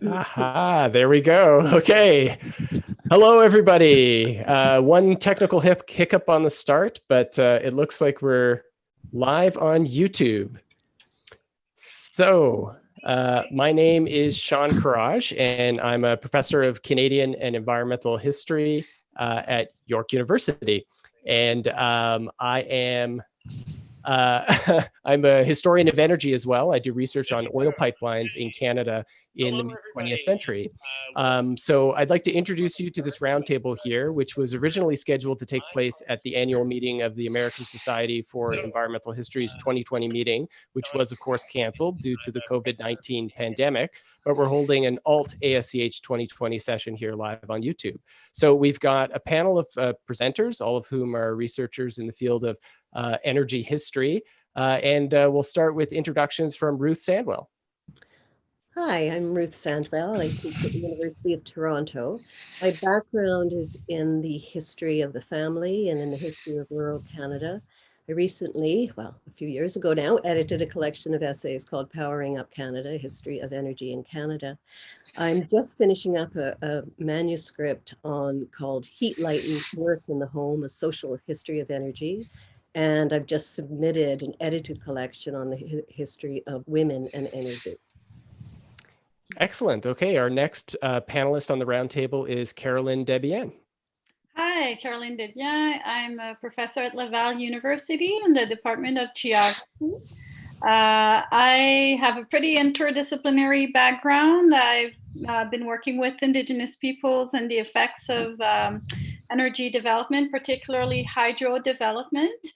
Aha, there we go. Okay. Hello, everybody. One technical hiccup on the start, but it looks like we're live on YouTube. So, my name is Sean Courage, and I'm a professor of Canadian and environmental history at York University. And I am I'm a historian of energy as well. I do research on oil pipelines in Canada in the mid-20th century. So I'd like to introduce you to this roundtable here, which was originally scheduled to take place at the annual meeting of the American Society for Environmental History's 2020 meeting, which was, of course, canceled due to the COVID-19 pandemic. But we're holding an alt ASCH 2020 session here live on YouTube. So we've got a panel of presenters, all of whom are researchers in the field of energy history. And we'll start with introductions from Ruth Sandwell. Hi, I'm Ruth Sandwell. I teach at the University of Toronto. My background is in the history of the family and in the history of rural Canada. I recently, well, a few years ago now, edited a collection of essays called Powering Up Canada, A History of Energy in Canada. I'm just finishing up a manuscript called Heat, Light, and Work in the Home, A Social History of Energy. And I've just submitted an edited collection on the history of women and energy. Excellent. Okay, our next panelist on the roundtable is Carolyn Debian. Hi, Carolyn Debian. I'm a professor at Laval University in the Department of Geography. I have a pretty interdisciplinary background. I've been working with Indigenous peoples and the effects of energy development, particularly hydro development,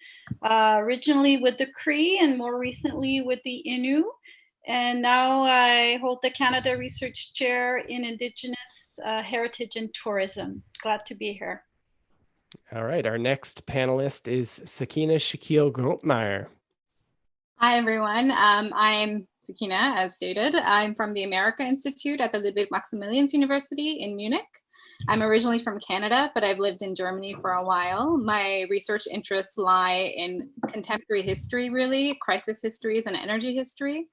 originally with the Cree and more recently with the Innu. And now I hold the Canada Research Chair in Indigenous Heritage and Tourism. Glad to be here. All right, our next panelist is Sakina Shaquille Meyer. Hi, everyone. I'm Sakina, as stated. I'm from the America Institute at the Ludwig Maximilians University in Munich. I'm originally from Canada, but I've lived in Germany for a while. My research interests lie in contemporary history, really, crisis histories and energy history.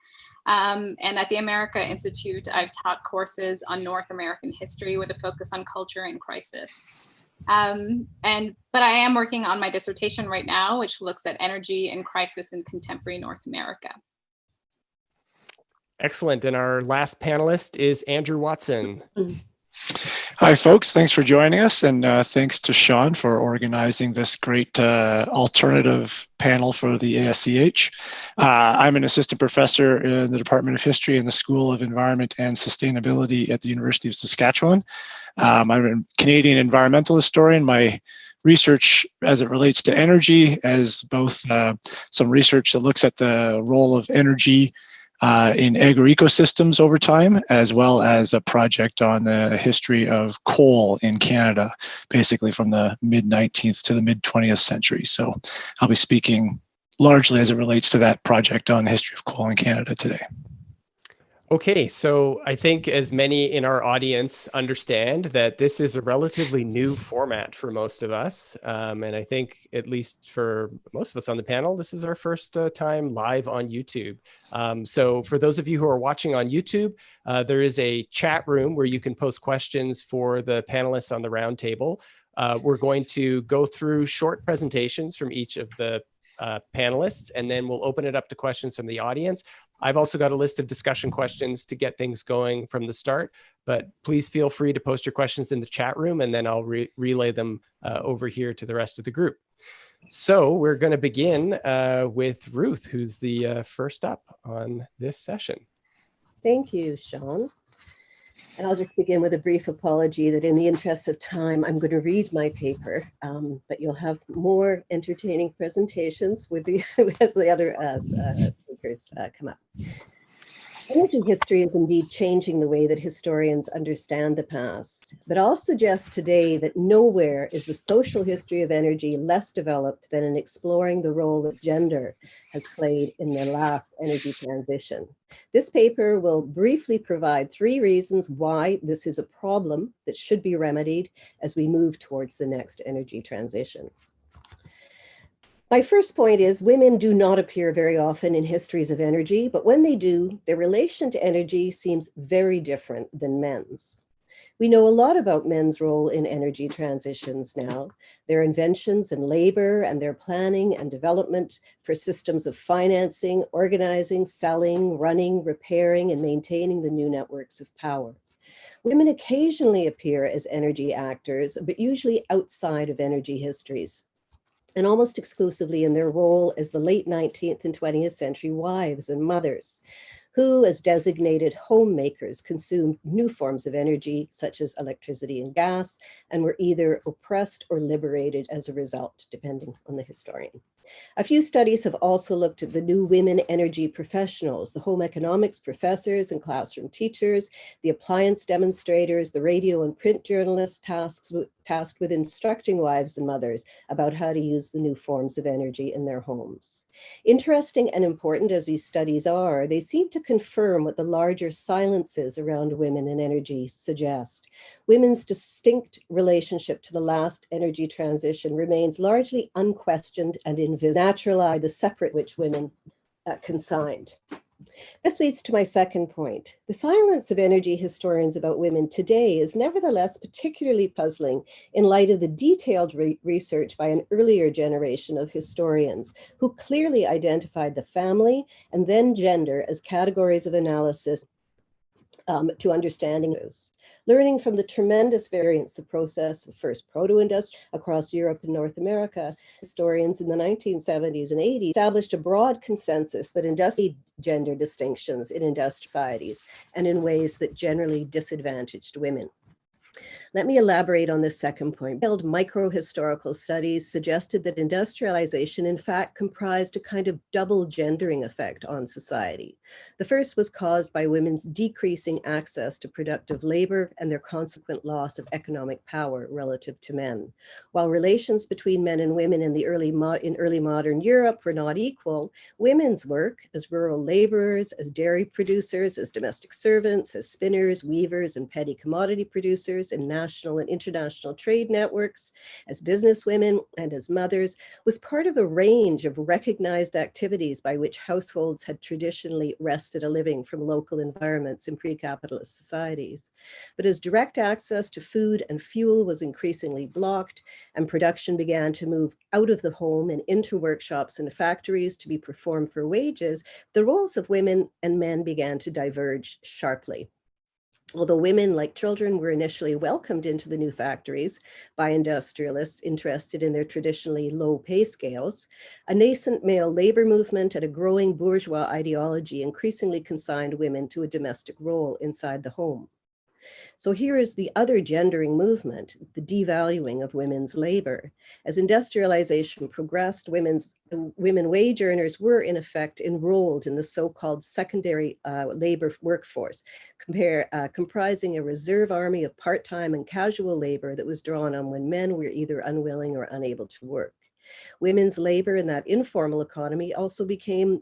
And at the America Institute, I've taught courses on North American history with a focus on culture and crisis. But I am working on my dissertation right now, which looks at energy and crisis in contemporary North America. Excellent. And our last panelist is Andrew Watson. Hi, folks. Thanks for joining us. And thanks to Sean for organizing this great alternative panel for the ASCH. I'm an assistant professor in the Department of History in the School of Environment and Sustainability at the University of Saskatchewan. I'm a Canadian environmental historian. My research as it relates to energy as both some research that looks at the role of energy in agroecosystems over time, as well as a project on the history of coal in Canada, basically from the mid-19th to the mid-20th century. So I'll be speaking largely as it relates to that project on the history of coal in Canada today. Okay, so I think as many in our audience understand that this is a relatively new format for most of us. And I think at least for most of us on the panel, this is our first time live on YouTube. So for those of you who are watching on YouTube, there is a chat room where you can post questions for the panelists on the roundtable. We're going to go through short presentations from each of the panelists, and then we'll open it up to questions from the audience. I've also got a list of discussion questions to get things going from the start, but please feel free to post your questions in the chat room, and then I'll relay them over here to the rest of the group. So we're going to begin with Ruth, who's the first up on this session. Thank you, Sean. And I'll just begin with a brief apology that in the interest of time, I'm going to read my paper, but you'll have more entertaining presentations with as the other speakers come up. Energy history is indeed changing the way that historians understand the past, but I'll suggest today that nowhere is the social history of energy less developed than in exploring the role that gender has played in the last energy transition. This paper will briefly provide 3 reasons why this is a problem that should be remedied as we move towards the next energy transition. My first point is women do not appear very often in histories of energy, but when they do, their relation to energy seems very different than men's. We know a lot about men's role in energy transitions now, their inventions in labor and their planning and development for systems of financing, organizing, selling, running, repairing, and maintaining the new networks of power. Women occasionally appear as energy actors, but usually outside of energy histories, and almost exclusively in their role as the late 19th and 20th century wives and mothers, who, as designated homemakers, consumed new forms of energy, such as electricity and gas, and were either oppressed or liberated as a result, depending on the historian. A few studies have also looked at the new women energy professionals, the home economics professors and classroom teachers, the appliance demonstrators, the radio and print journalists tasked with instructing wives and mothers about how to use the new forms of energy in their homes. Interesting and important as these studies are, they seem to confirm what the larger silences around women and energy suggest. Women's distinct relationship to the last energy transition remains largely unquestioned and naturalized, the separate which women consigned. This leads to my second point. The silence of energy historians about women today is nevertheless particularly puzzling in light of the detailed research by an earlier generation of historians who clearly identified the family and then gender as categories of analysis to understanding this. Learning from the tremendous variance, the process of first proto-industrial across Europe and North America, historians in the 1970s and 80s established a broad consensus that industrial gender distinctions in industrial societies and in ways that generally disadvantaged women. Let me elaborate on this second point. Micro-historical studies suggested that industrialization, in fact, comprised a kind of double gendering effect on society. The first was caused by women's decreasing access to productive labor and their consequent loss of economic power relative to men. While relations between men and women in early modern Europe were not equal, women's work as rural laborers, as dairy producers, as domestic servants, as spinners, weavers, and petty commodity producers in national and international trade networks, as businesswomen and as mothers, was part of a range of recognized activities by which households had traditionally wrested a living from local environments in pre-capitalist societies. But as direct access to food and fuel was increasingly blocked and production began to move out of the home and into workshops and factories to be performed for wages, the roles of women and men began to diverge sharply. Although women, like children, were initially welcomed into the new factories by industrialists interested in their traditionally low pay scales, a nascent male labor movement and a growing bourgeois ideology increasingly consigned women to a domestic role inside the home. So here is the other gendering movement, the devaluing of women's labor. As industrialization progressed, women wage earners were in effect enrolled in the so-called secondary labor workforce, comprising a reserve army of part-time and casual labor that was drawn on when men were either unwilling or unable to work. Women's labor in that informal economy also became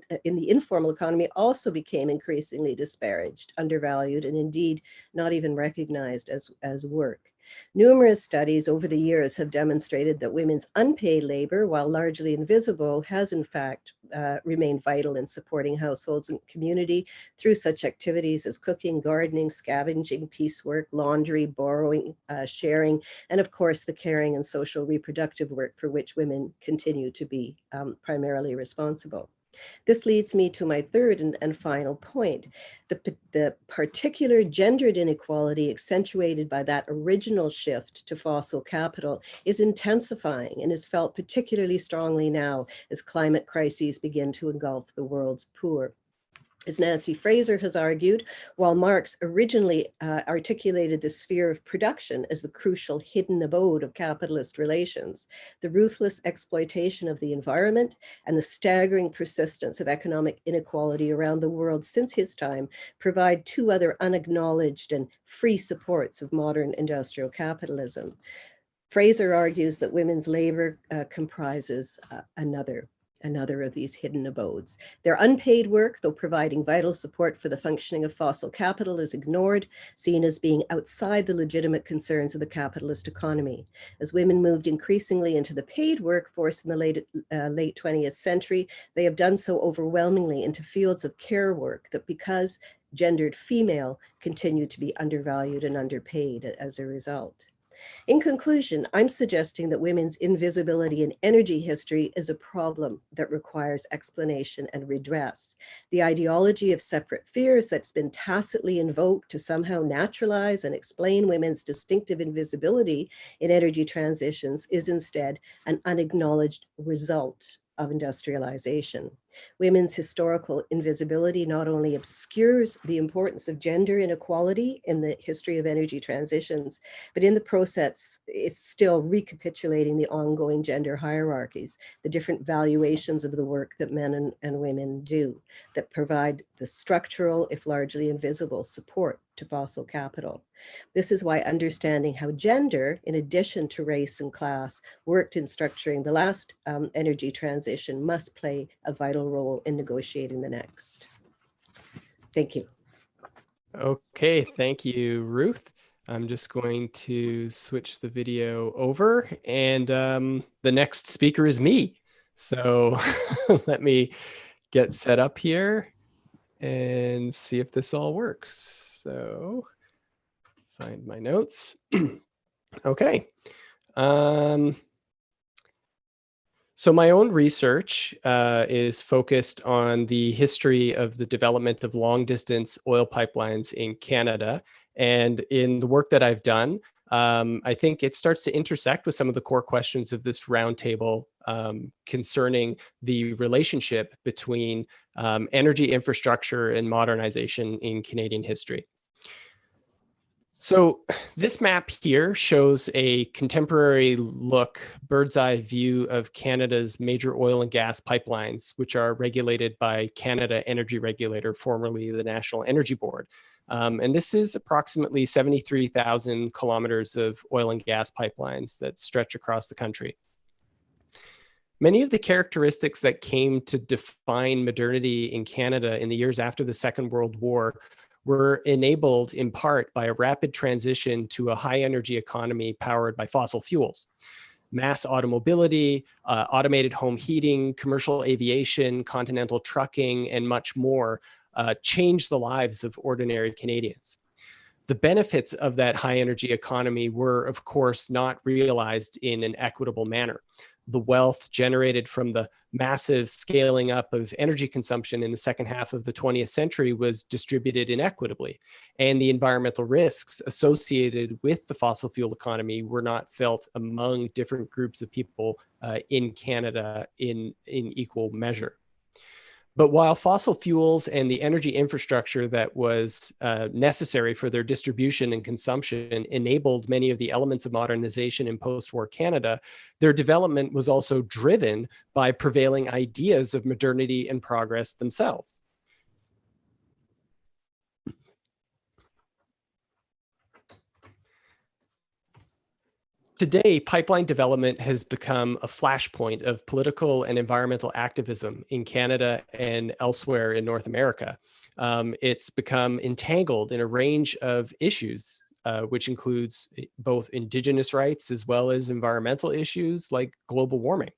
increasingly disparaged, undervalued, and indeed not even recognized as work. Numerous studies over the years have demonstrated that women's unpaid labor, while largely invisible, has in fact remained vital in supporting households and community through such activities as cooking, gardening, scavenging, piecework, laundry, borrowing, sharing, and of course the caring and social reproductive work for which women continue to be primarily responsible. This leads me to my third and final point. The particular gendered inequality accentuated by that original shift to fossil capital is intensifying and is felt particularly strongly now as climate crises begin to engulf the world's poor. As Nancy Fraser has argued, while Marx originally articulated the sphere of production as the crucial hidden abode of capitalist relations, the ruthless exploitation of the environment and the staggering persistence of economic inequality around the world since his time provide two other unacknowledged and free supports of modern industrial capitalism. Fraser argues that women's labor comprises another. another of these hidden abodes. Their unpaid work, though providing vital support for the functioning of fossil capital, is ignored, seen as being outside the legitimate concerns of the capitalist economy. As women moved increasingly into the paid workforce in the late 20th century, they have done so overwhelmingly into fields of care work that, because gendered female, continue to be undervalued and underpaid as a result. In conclusion, I'm suggesting that women's invisibility in energy history is a problem that requires explanation and redress. The ideology of separate fears that's been tacitly invoked to somehow naturalize and explain women's distinctive invisibility in energy transitions is instead an unacknowledged result of industrialization. Women's historical invisibility not only obscures the importance of gender inequality in the history of energy transitions, but in the process, it's still recapitulating the ongoing gender hierarchies, the different valuations of the work that men and women do that provide the structural, if largely invisible, support to fossil capital. This is why understanding how gender, in addition to race and class, worked in structuring the last energy transition must play a vital role in negotiating the next. Thank you. Okay, thank you, Ruth. I'm just going to switch the video over, and the next speaker is me. So let me get set up here and see if this all works. So find my notes. Okay. So my own research is focused on the history of the development of long-distance oil pipelines in Canada. And in the work that I've done, I think it starts to intersect with some of the core questions of this roundtable concerning the relationship between energy infrastructure and modernization in Canadian history. So this map here shows a contemporary look, bird's eye view of Canada's major oil and gas pipelines, which are regulated by Canada Energy Regulator, formerly the National Energy Board. And this is approximately 73,000 kilometers of oil and gas pipelines that stretch across the country. Many of the characteristics that came to define modernity in Canada in the years after the Second World War were enabled in part by a rapid transition to a high energy economy powered by fossil fuels. Mass automobility, automated home heating, commercial aviation, continental trucking, and much more changed the lives of ordinary Canadians. The benefits of that high energy economy were, of course, not realized in an equitable manner. The wealth generated from the massive scaling up of energy consumption in the second half of the 20th century was distributed inequitably, and the environmental risks associated with the fossil fuel economy were not felt among different groups of people in Canada in equal measure. But while fossil fuels and the energy infrastructure that was necessary for their distribution and consumption enabled many of the elements of modernization in post-war Canada, their development was also driven by prevailing ideas of modernity and progress themselves. Today, pipeline development has become a flashpoint of political and environmental activism in Canada and elsewhere in North America. It's become entangled in a range of issues, which includes both Indigenous rights as well as environmental issues like global warming.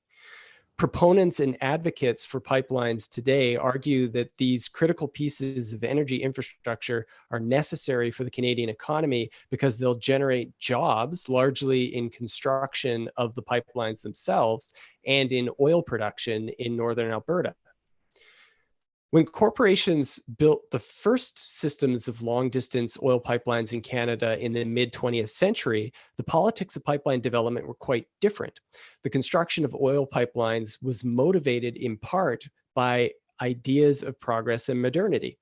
Proponents and advocates for pipelines today argue that these critical pieces of energy infrastructure are necessary for the Canadian economy because they'll generate jobs largely in construction of the pipelines themselves and in oil production in northern Alberta. When corporations built the first systems of long-distance oil pipelines in Canada in the mid-20th century, the politics of pipeline development were quite different. The construction of oil pipelines was motivated in part by ideas of progress and modernity.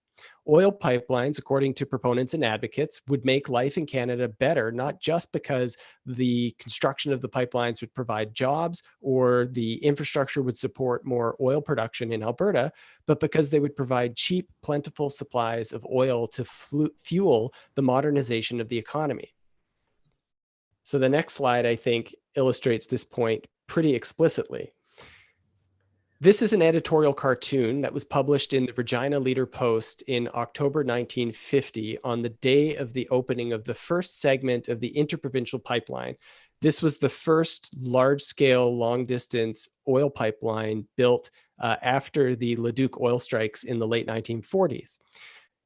Oil pipelines, according to proponents and advocates, would make life in Canada better, not just because the construction of the pipelines would provide jobs or the infrastructure would support more oil production in Alberta, but because they would provide cheap, plentiful supplies of oil to fuel the modernization of the economy. So the next slide, I think, illustrates this point pretty explicitly. This is an editorial cartoon that was published in the Regina Leader Post in October 1950 on the day of the opening of the first segment of the interprovincial pipeline. This was the first large-scale, long-distance oil pipeline built after the Leduc oil strikes in the late 1940s.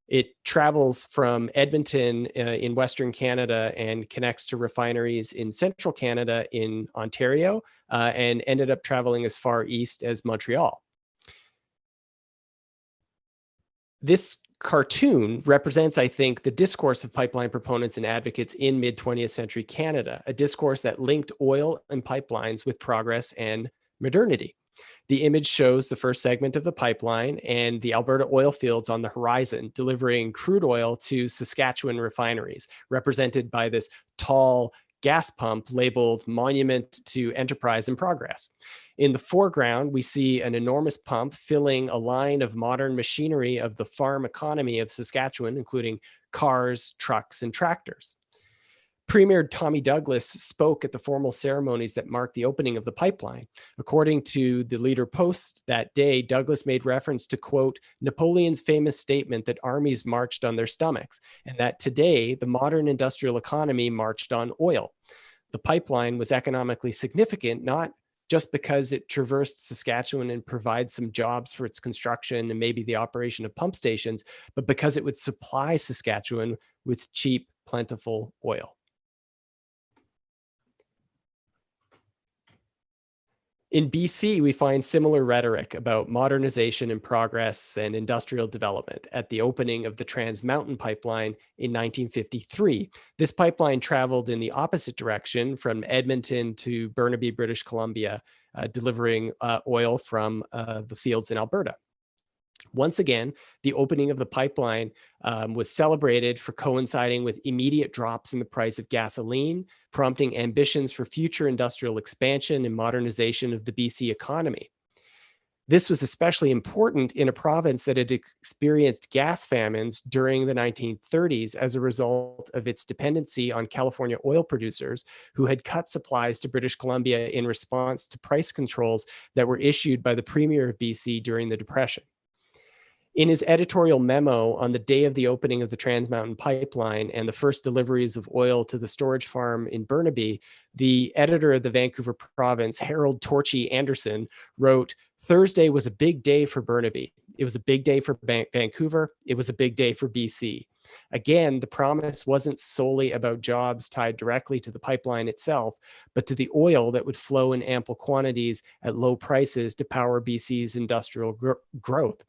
It travels from Edmonton in Western Canada and connects to refineries in central Canada in Ontario, and ended up traveling as far east as Montreal. This cartoon represents, I think, the discourse of pipeline proponents and advocates in mid-20th century Canada, a discourse that linked oil and pipelines with progress and modernity. The image shows the first segment of the pipeline and the Alberta oil fields on the horizon, delivering crude oil to Saskatchewan refineries, represented by this tall gas pump labeled Monument to Enterprise and Progress. In the foreground, we see an enormous pump filling a line of modern machinery of the farm economy of Saskatchewan, including cars, trucks, and tractors. Premier Tommy Douglas spoke at the formal ceremonies that marked the opening of the pipeline. According to the Leader Post that day, Douglas made reference to, quote, Napoleon's famous statement that armies marched on their stomachs, and that today the modern industrial economy marched on oil. The pipeline was economically significant, not just because it traversed Saskatchewan and provides some jobs for its construction and maybe the operation of pump stations, but because it would supply Saskatchewan with cheap, plentiful oil. In BC, we find similar rhetoric about modernization and progress and industrial development at the opening of the Trans Mountain Pipeline in 1953. This pipeline traveled in the opposite direction from Edmonton to Burnaby, British Columbia, delivering oil from the fields in Alberta. Once again, the opening of the pipeline was celebrated for coinciding with immediate drops in the price of gasoline, prompting ambitions for future industrial expansion and modernization of the BC economy. This was especially important in a province that had experienced gas famines during the 1930s as a result of its dependency on California oil producers who had cut supplies to British Columbia in response to price controls that were issued by the Premier of BC during the Depression. In his editorial memo on the day of the opening of the Trans Mountain Pipeline and the first deliveries of oil to the storage farm in Burnaby, the editor of the Vancouver Province, Harold Torchy Anderson, wrote, Thursday was a big day for Burnaby. It was a big day for Vancouver. It was a big day for BC. Again, the promise wasn't solely about jobs tied directly to the pipeline itself, but to the oil that would flow in ample quantities at low prices to power BC's industrial growth.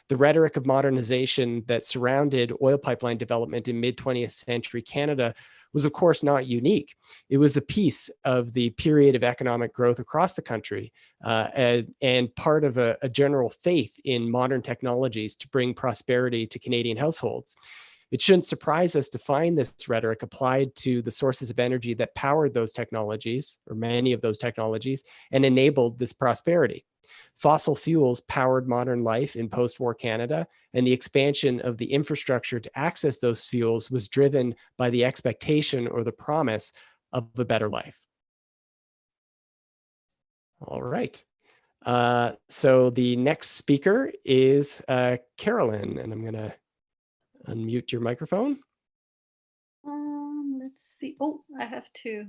The rhetoric of modernization that surrounded oil pipeline development in mid-20th century Canada was, of course, not unique. It was a piece of the period of economic growth across the country and part of a general faith in modern technologies to bring prosperity to Canadian households. It shouldn't surprise us to find this rhetoric applied to the sources of energy that powered those technologies, or many of those technologies, and enabled this prosperity. Fossil fuels powered modern life in post-war Canada, and the expansion of the infrastructure to access those fuels was driven by the expectation or the promise of a better life. All right. So the next speaker is Carolyn, and I'm going to unmute your microphone. Let's see. Oh, I have to.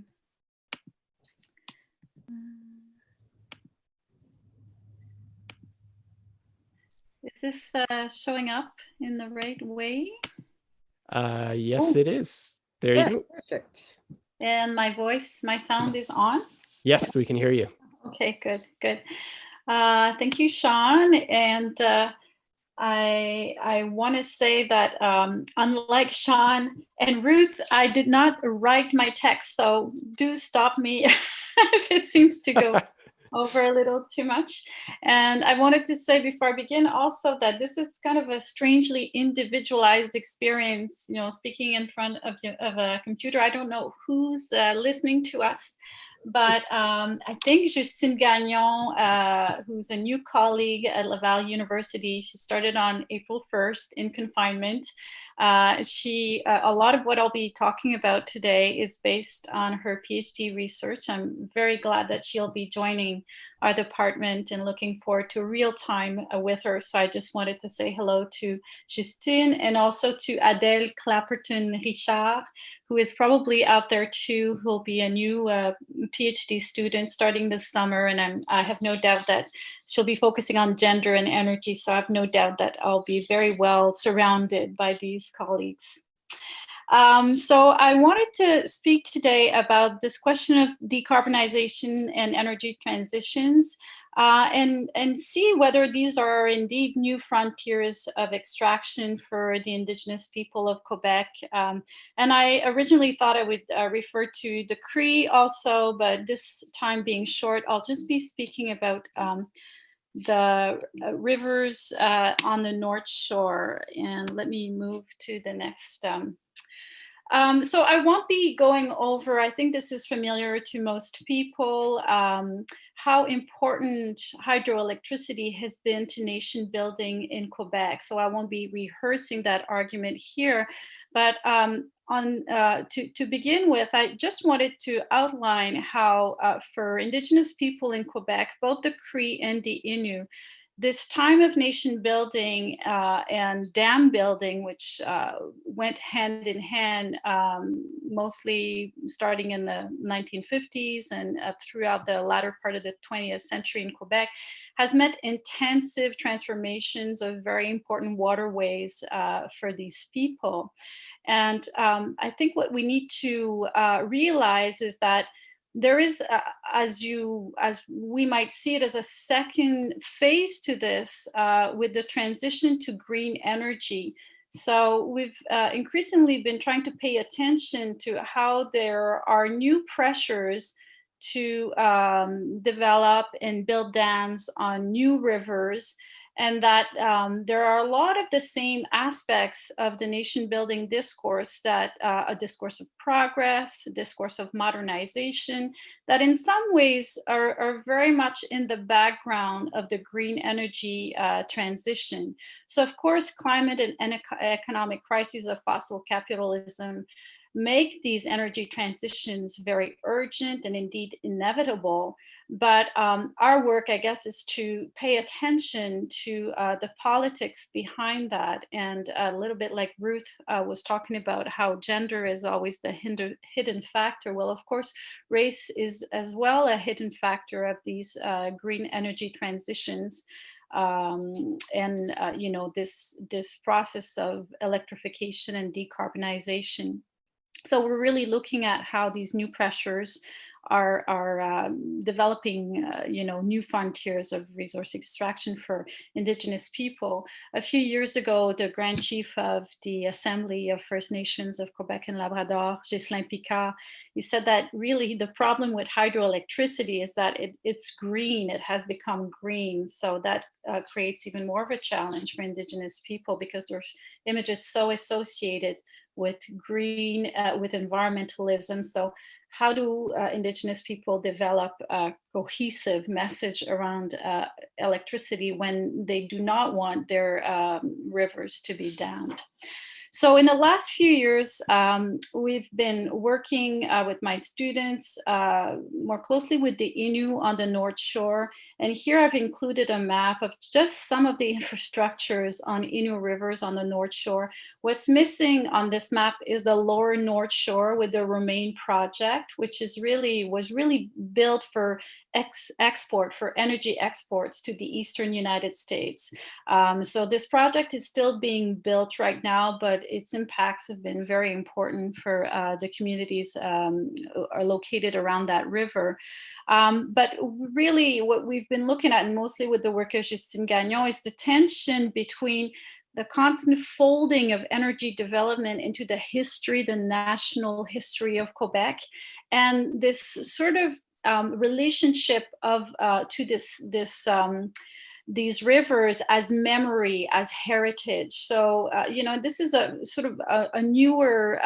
Is this showing up in the right way? Yes, it is. There you go. Perfect. And my voice, my sound is on? Yes, we can hear you. Okay, good. Thank you, Sean. And I want to say that unlike Sean and Ruth, I did not write my text, so do stop me if it seems to go over a little too much. And I wanted to say before I begin also that this is kind of a strangely individualized experience, you know, speaking in front of a computer. I don't know who's listening to us, but I think Justine Gagnon, who's a new colleague at Laval University, she started on April 1st in confinement. A lot of what I'll be talking about today is based on her PhD research. I'm very glad that she'll be joining our department and looking forward to real time with her. So I just wanted to say hello to Justine and also to Adele Clapperton Richard, who is probably out there too, who'll be a new PhD student starting this summer. And I have no doubt that she'll be focusing on gender and energy. So I have no doubt that I'll be very well surrounded by these colleagues. So I wanted to speak today about this question of decarbonization and energy transitions, and see whether these are indeed new frontiers of extraction for the Indigenous people of Quebec. And I originally thought I would refer to the Cree also, but this time being short, I'll just be speaking about the rivers on the North Shore. And let me move to the next. So I won't be going over, I think this is familiar to most people, how important hydroelectricity has been to nation building in Quebec. So I won't be rehearsing that argument here, but to begin with, I just wanted to outline how for Indigenous people in Quebec, both the Cree and the Innu, this time of nation building and dam building, which went hand in hand, mostly starting in the 1950s and throughout the latter part of the 20th century in Quebec, has meant intensive transformations of very important waterways for these people. And I think what we need to realize is that there is, as we might see it, as a second phase to this with the transition to green energy. So we've increasingly been trying to pay attention to how there are new pressures to develop and build dams on new rivers, and that there are a lot of the same aspects of the nation building discourse, that a discourse of progress, a discourse of modernization, that in some ways are very much in the background of the green energy transition. So of course, climate and economic crises of fossil capitalism make these energy transitions very urgent and indeed inevitable. But our work, I guess, is to pay attention to the politics behind that. And a little bit like Ruth was talking about how gender is always the hidden factor. Well, of course, race is as well a hidden factor of these green energy transitions. You know, this process of electrification and decarbonization. So we're really looking at how these new pressures are developing, you know, new frontiers of resource extraction for Indigenous people. A few years ago, the Grand Chief of the Assembly of First Nations of Quebec and Labrador, Ghislain Picard, he said that really the problem with hydroelectricity is that it's green, it has become green. So that creates even more of a challenge for Indigenous people, because there's images so associated with green, with environmentalism. So how do Indigenous people develop a cohesive message around electricity when they do not want their rivers to be dammed? So in the last few years, we've been working with my students more closely with the Innu on the North Shore. And here I've included a map of just some of the infrastructures on Innu rivers on the North Shore. What's missing on this map is the lower North Shore with the Remain project, which was really built for export, for energy exports to the Eastern United States. So this project is still being built right now, but its impacts have been very important for the communities are located around that river. But really what we've been looking at, and mostly with the work of Justine Gagnon, is the tension between the constant folding of energy development into the history, the national history of Quebec, and this sort of relationship of to these rivers as memory, as heritage. So, you know, this is a sort of a newer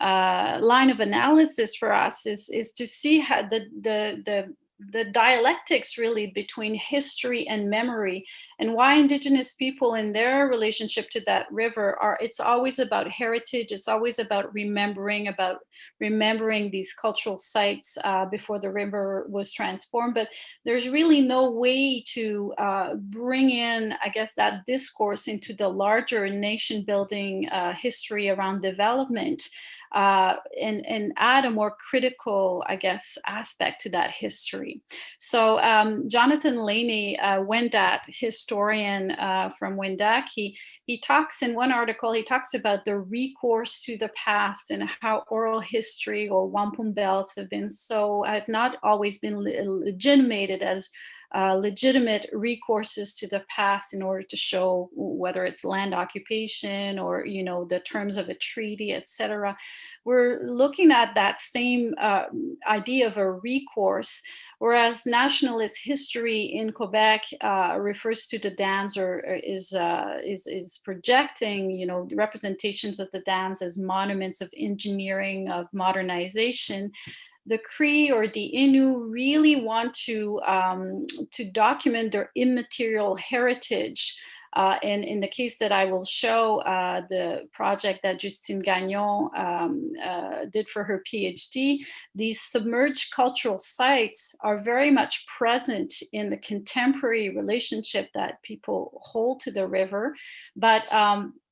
line of analysis for us, is to see how the the dialectics really between history and memory, and why Indigenous people in their relationship to that river it's always about heritage. It's always about remembering these cultural sites before the river was transformed. But there's really no way to bring in, I guess, that discourse into the larger nation building history around development. And add a more critical, I guess, aspect to that history. So Jonathan Laney, Wendat historian from Wendat, he talks in one article, he talks about the recourse to the past and how oral history or wampum belts have not always been legitimated as legitimate recourses to the past in order to show whether it's land occupation or, the terms of a treaty, etc. We're looking at that same idea of a recourse, whereas nationalist history in Quebec refers to the dams or is projecting, the representations of the dams as monuments of engineering, of modernization. The Cree or the Innu really want to document their immaterial heritage. And in the case that I will show, the project that Justine Gagnon did for her PhD, these submerged cultural sites are very much present in the contemporary relationship that people hold to the river, but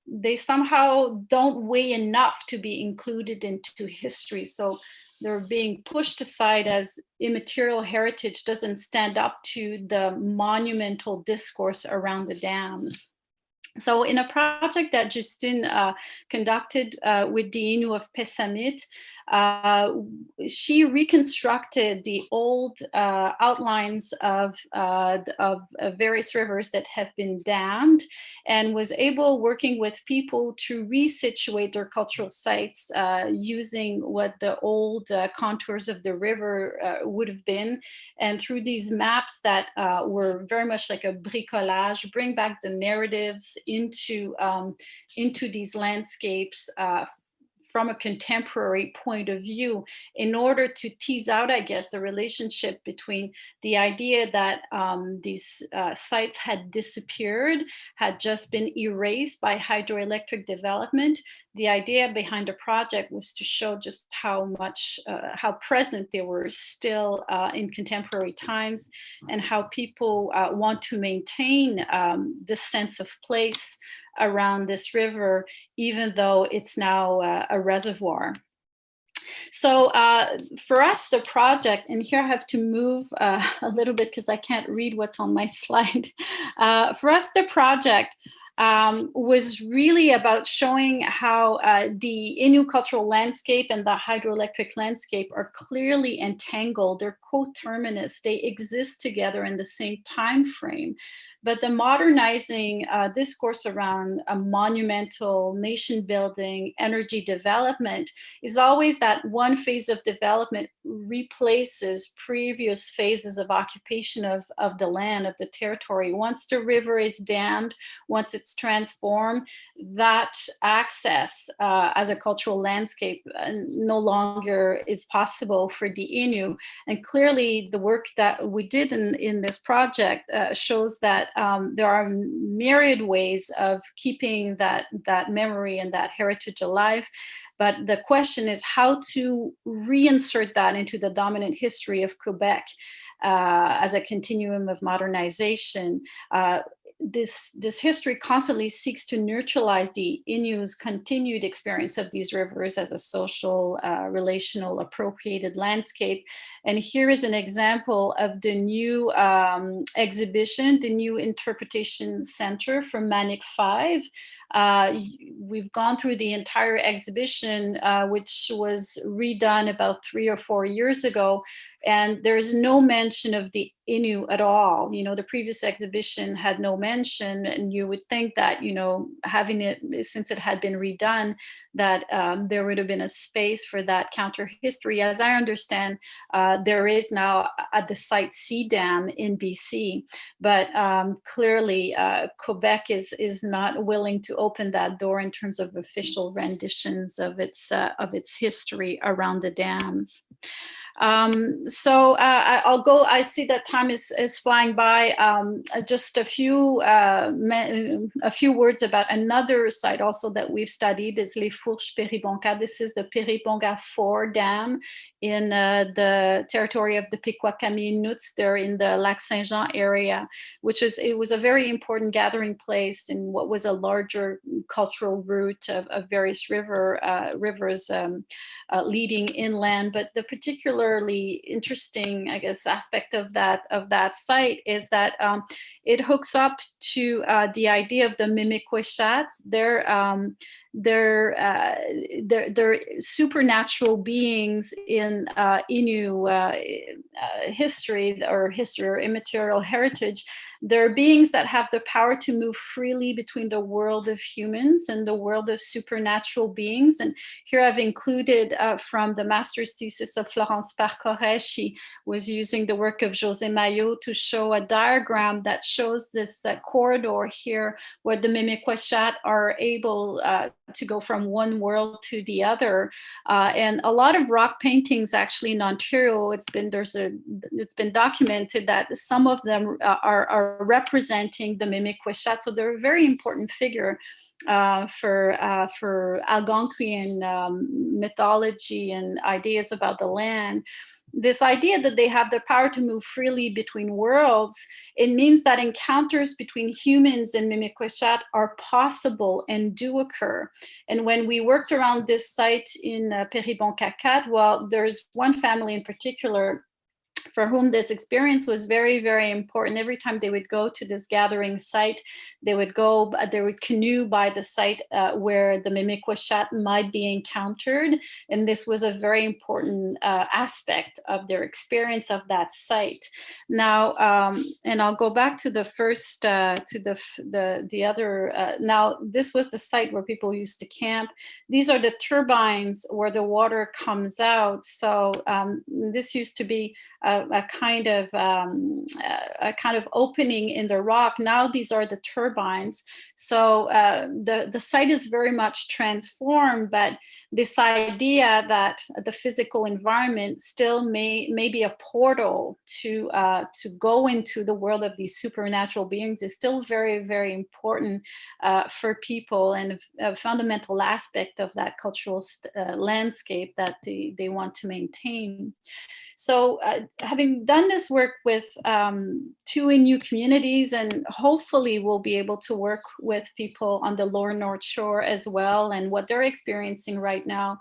they somehow don't weigh enough to be included into history. So they're being pushed aside as immaterial heritage doesn't stand up to the monumental discourse around the dams. So in a project that Justine conducted with the Innu of Pessamit, she reconstructed the old outlines of various rivers that have been dammed, and was able, working with people, to resituate their cultural sites using what the old contours of the river would have been. And through these maps that were very much like a bricolage, bring back the narratives into these landscapes from a contemporary point of view, in order to tease out, I guess, the relationship between the idea that these sites had disappeared, had just been erased by hydroelectric development. The idea behind the project was to show just how present they were still in contemporary times, and how people want to maintain this sense of place around this river, even though it's now a reservoir. So for us, the project, and here I have to move a little bit because I can't read what's on my slide. For us, the project was really about showing how the Innu cultural landscape and the hydroelectric landscape are clearly entangled. They're coterminous. They exist together in the same time frame. But the modernizing discourse around a monumental nation building, energy development is always that one phase of development replaces previous phases of occupation of the land, of the territory. Once the river is dammed, once it's transformed, that access as a cultural landscape no longer is possible for the Innu. And clearly the work that we did in this project shows that there are myriad ways of keeping that memory and that heritage alive. But the question is how to reinsert that into the dominant history of Quebec as a continuum of modernization. This history constantly seeks to neutralize the Innu's continued experience of these rivers as a social, relational, appropriated landscape. And here is an example of the new exhibition, the new Interpretation Center from Manic 5. We've gone through the entire exhibition, which was redone about 3 or 4 years ago. And there is no mention of the Innu at all. The previous exhibition had no mention, and you would think that, having it, since it had been redone, that there would have been a space for that counter history. As I understand, there is now at the site C Dam in BC, but clearly Quebec is not willing to open that door in terms of official renditions of its history around the dams. I'll go. I see that time is flying by. Just a few words about another site also that we've studied is Les Fourches Péribonka. This is the Péribonka 4 Dam in the territory of the Pequot-Kami-Inuits. They're in the Lac Saint-Jean area, it was a very important gathering place in what was a larger cultural route of various rivers leading inland. But the particularly interesting, I guess, aspect of that site is that it hooks up to the idea of the Mimikweshat. They're supernatural beings in Innu history or immaterial heritage. They're beings that have the power to move freely between the world of humans and the world of supernatural beings. And here I've included from the master's thesis of Florence Parcoret. She was using the work of José Maillot to show a diagram that shows this corridor here where the Mimikweshat are able to go from one world to the other. And a lot of rock paintings actually in Ontario, it's been documented that some of them are representing the Mimikweshat. So they're a very important figure for Algonquian mythology and ideas about the land. This idea that they have the power to move freely between worlds, it means that encounters between humans and Mimikweshat are possible and do occur. And when we worked around this site in Péribonka 4, well, there's one family in particular for whom this experience was very, very important. Every time they would go to this gathering site, they would canoe by the site where the Mimikweshat might be encountered. And this was a very important aspect of their experience of that site. Now, and I'll go back to the first, the other, now this was the site where people used to camp. These are the turbines where the water comes out. So this used to be a kind of opening in the rock. Now these are the turbines. So the site is very much transformed, but this idea that the physical environment still may be a portal to go into the world of these supernatural beings is still very, very important for people, and a fundamental aspect of that cultural landscape that they want to maintain. So having done this work with 2 Innu communities, and hopefully we'll be able to work with people on the lower North Shore as well, and what they're experiencing right now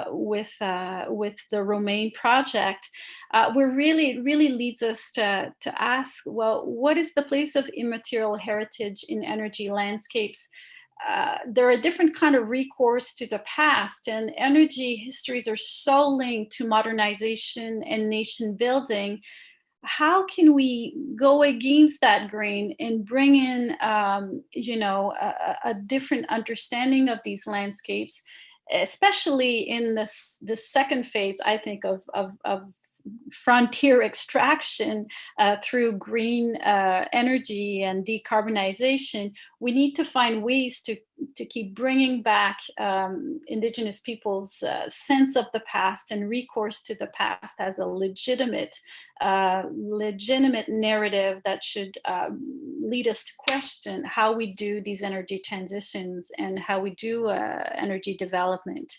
with the Romaine project, it really leads us to ask, well, what is the place of immaterial heritage in energy landscapes? There are different kind of recourse to the past, and energy histories are so linked to modernization and nation building. How can we go against that grain and bring in, a different understanding of these landscapes, especially in the second phase, I think, of frontier extraction through green energy and decarbonization? We need to find ways to keep bringing back Indigenous people's sense of the past and recourse to the past as a legitimate narrative that should lead us to question how we do these energy transitions and how we do energy development.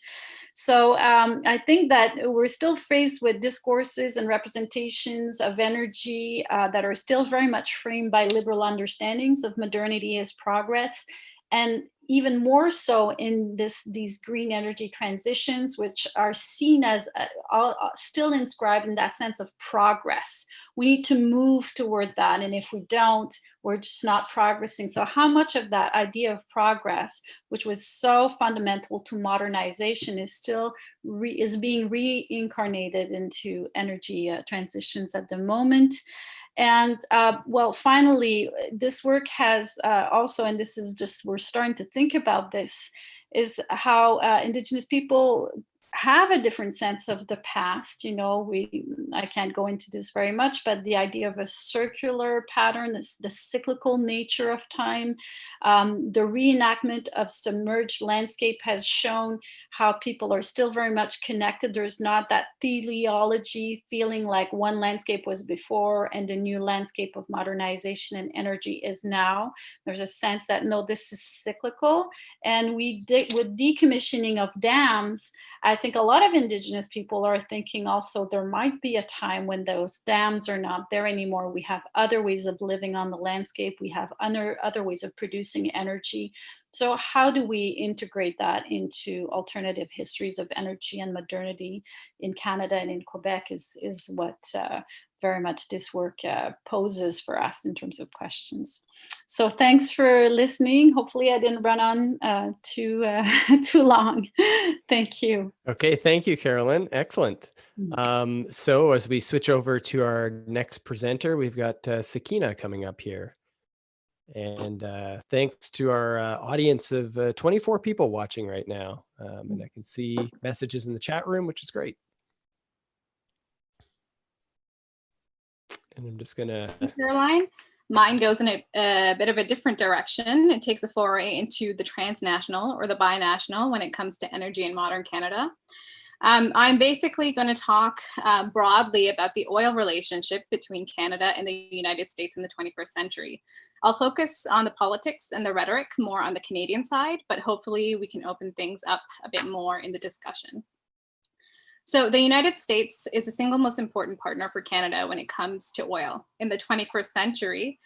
So I think that we're still faced with discourses and representations of energy that are still very much framed by liberal understandings of modernity as progress, and even more so in these green energy transitions, which are seen as still inscribed in that sense of progress. We need to move toward that, and if we don't, we're just not progressing. So how much of that idea of progress, which was so fundamental to modernization, is still being reincarnated into energy transitions at the moment? And well, finally, this work has also, and this is just, we're starting to think about this, is how Indigenous people have a different sense of the past. You know, I can't go into this very much, but the idea of a circular pattern, the cyclical nature of time, the reenactment of submerged landscape has shown how people are still very much connected. There's not that teleology feeling like one landscape was before and a new landscape of modernization and energy is now. There's a sense that no, this is cyclical. And with decommissioning of dams, I think a lot of Indigenous people are thinking also there might be a time when those dams are not there anymore. We have other ways of living on the landscape. We have other ways of producing energy. So how do we integrate that into alternative histories of energy and modernity in Canada and in Quebec is what very much this work poses for us in terms of questions. So thanks for listening. Hopefully I didn't run on too long. Thank you. Okay, thank you, Carolyn. Excellent. So as we switch over to our next presenter, we've got Sakina coming up here. And thanks to our audience of 24 people watching right now. And I can see messages in the chat room, which is great. And I'm just gonna... Caroline, mine goes in a bit of a different direction. It takes a foray into the transnational or the binational when it comes to energy in modern Canada. I'm basically going to talk broadly about the oil relationship between Canada and the United States in the 21st century. I'll focus on the politics and the rhetoric more on the Canadian side, but hopefully we can open things up a bit more in the discussion. So the United States is the single most important partner for Canada when it comes to oil. In the 21st century,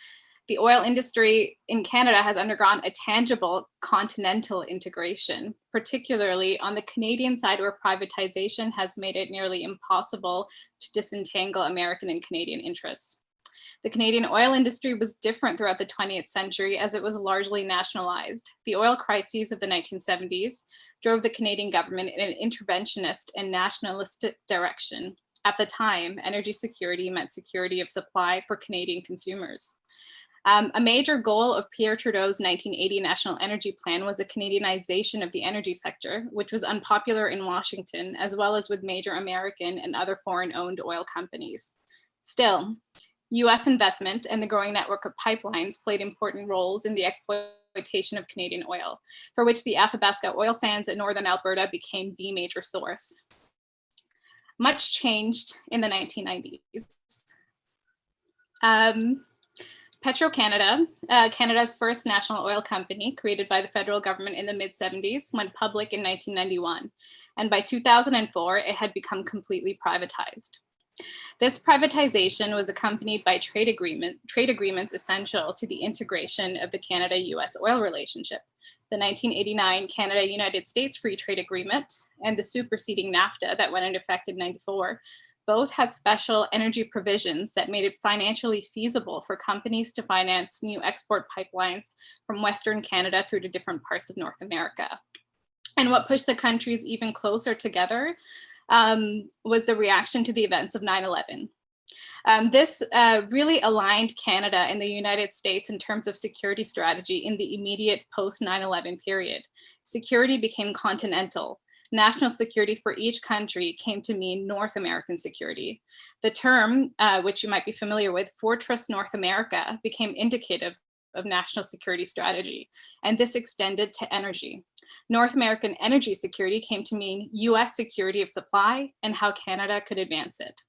the oil industry in Canada has undergone a tangible continental integration, particularly on the Canadian side where privatization has made it nearly impossible to disentangle American and Canadian interests. The Canadian oil industry was different throughout the 20th century as it was largely nationalized. The oil crises of the 1970s drove the Canadian government in an interventionist and nationalistic direction. At the time, energy security meant security of supply for Canadian consumers. A major goal of Pierre Trudeau's 1980 National Energy Plan was a Canadianization of the energy sector, which was unpopular in Washington, as well as with major American and other foreign-owned oil companies. Still, US investment and the growing network of pipelines played important roles in the exploitation of Canadian oil, for which the Athabasca oil sands in northern Alberta became the major source. Much changed in the 1990s. Petro-Canada, Canada's first national oil company, created by the federal government in the mid-70s, went public in 1991, and by 2004, it had become completely privatized. This privatization was accompanied by trade agreements essential to the integration of the Canada-US oil relationship. The 1989 Canada-United States Free Trade Agreement and the superseding NAFTA that went into effect in '94 both had special energy provisions that made it financially feasible for companies to finance new export pipelines from Western Canada through to different parts of North America. And what pushed the countries even closer together was the reaction to the events of 9/11. This really aligned Canada and the United States in terms of security strategy in the immediate post 9/11 period. Security became continental. National security for each country came to mean North American security. The term, which you might be familiar with, Fortress North America, became indicative of national security strategy, and this extended to energy. North American energy security came to mean US security of supply and how Canada could advance it.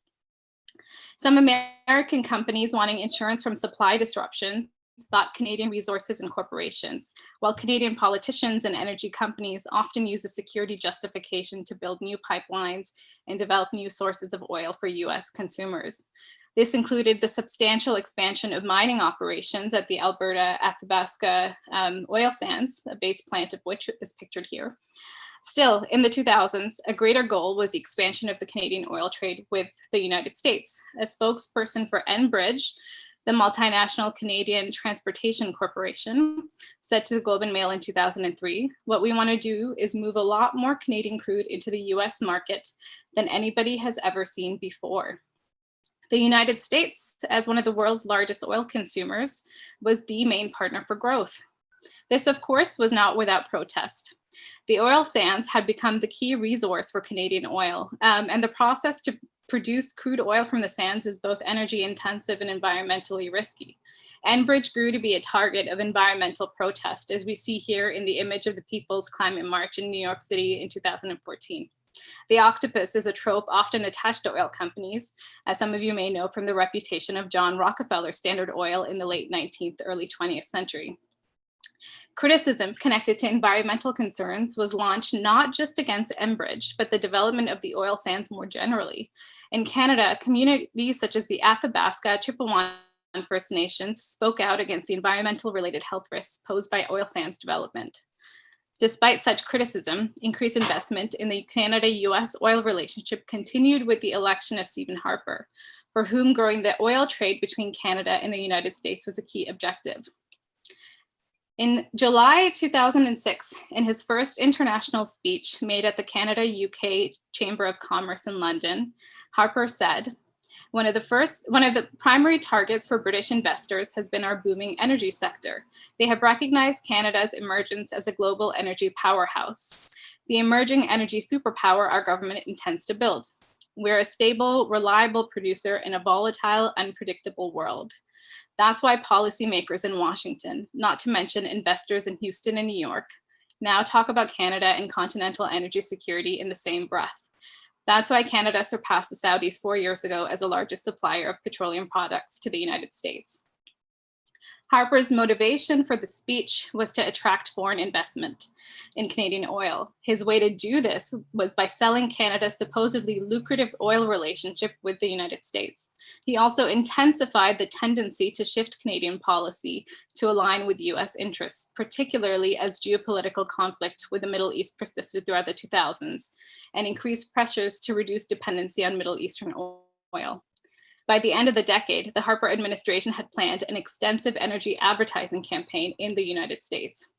Some American companies wanting insurance from supply disruptions thought Canadian resources and corporations, while Canadian politicians and energy companies often use a security justification to build new pipelines and develop new sources of oil for US consumers. This included the substantial expansion of mining operations at the Alberta Athabasca oil sands, a base plant of which is pictured here. Still, in the 2000s, a greater goal was the expansion of the Canadian oil trade with the United States. A spokesperson for Enbridge, the multinational Canadian Transportation Corporation, said to the Globe and Mail in 2003, "What we want to do is move a lot more Canadian crude into the US market than anybody has ever seen before." The United States, as one of the world's largest oil consumers, was the main partner for growth. This, of course, was not without protest. The oil sands had become the key resource for Canadian oil, and the process to produce crude oil from the sands is both energy intensive and environmentally risky. Enbridge grew to be a target of environmental protest, as we see here in the image of the People's Climate March in New York City in 2014. The octopus is a trope often attached to oil companies, as some of you may know from the reputation of John Rockefeller's Standard Oil in the late 19th, early 20th century. Criticism connected to environmental concerns was launched not just against Enbridge, but the development of the oil sands more generally. In Canada, communities such as the Athabasca, Chippewa First Nations spoke out against the environmental related health risks posed by oil sands development. Despite such criticism, increased investment in the Canada-US oil relationship continued with the election of Stephen Harper, for whom growing the oil trade between Canada and the United States was a key objective. In July 2006, in his first international speech made at the Canada-UK Chamber of Commerce in London, Harper said, one of the primary targets for British investors has been our booming energy sector. They have recognized Canada's emergence as a global energy powerhouse, the emerging energy superpower our government intends to build. We're a stable, reliable producer in a volatile, unpredictable world. That's why policymakers in Washington, not to mention investors in Houston and New York, now talk about Canada and continental energy security in the same breath. That's why Canada surpassed the Saudis 4 years ago as the largest supplier of petroleum products to the United States. Harper's motivation for the speech was to attract foreign investment in Canadian oil. His way to do this was by selling Canada's supposedly lucrative oil relationship with the United States. He also intensified the tendency to shift Canadian policy to align with US interests, particularly as geopolitical conflict with the Middle East persisted throughout the 2000s and increased pressures to reduce dependency on Middle Eastern oil. By the end of the decade, the Harper administration had planned an extensive energy advertising campaign in the United States.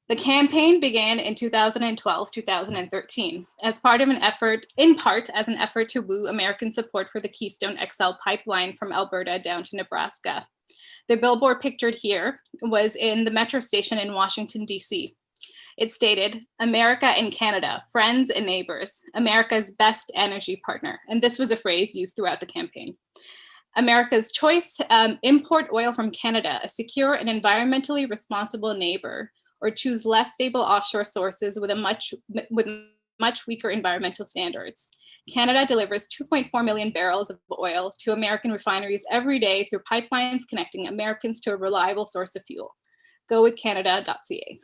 The campaign began in 2012-2013 as part of an effort, in part as an effort to woo American support for the Keystone XL pipeline from Alberta down to Nebraska. The billboard pictured here was in the metro station in Washington, DC. It stated, "America and Canada, friends and neighbors, America's best energy partner." And this was a phrase used throughout the campaign. America's choice, import oil from Canada, a secure and environmentally responsible neighbor, or choose less stable offshore sources with much weaker environmental standards. Canada delivers 2.4 million barrels of oil to American refineries every day through pipelines connecting Americans to a reliable source of fuel. GoWithCanada.ca.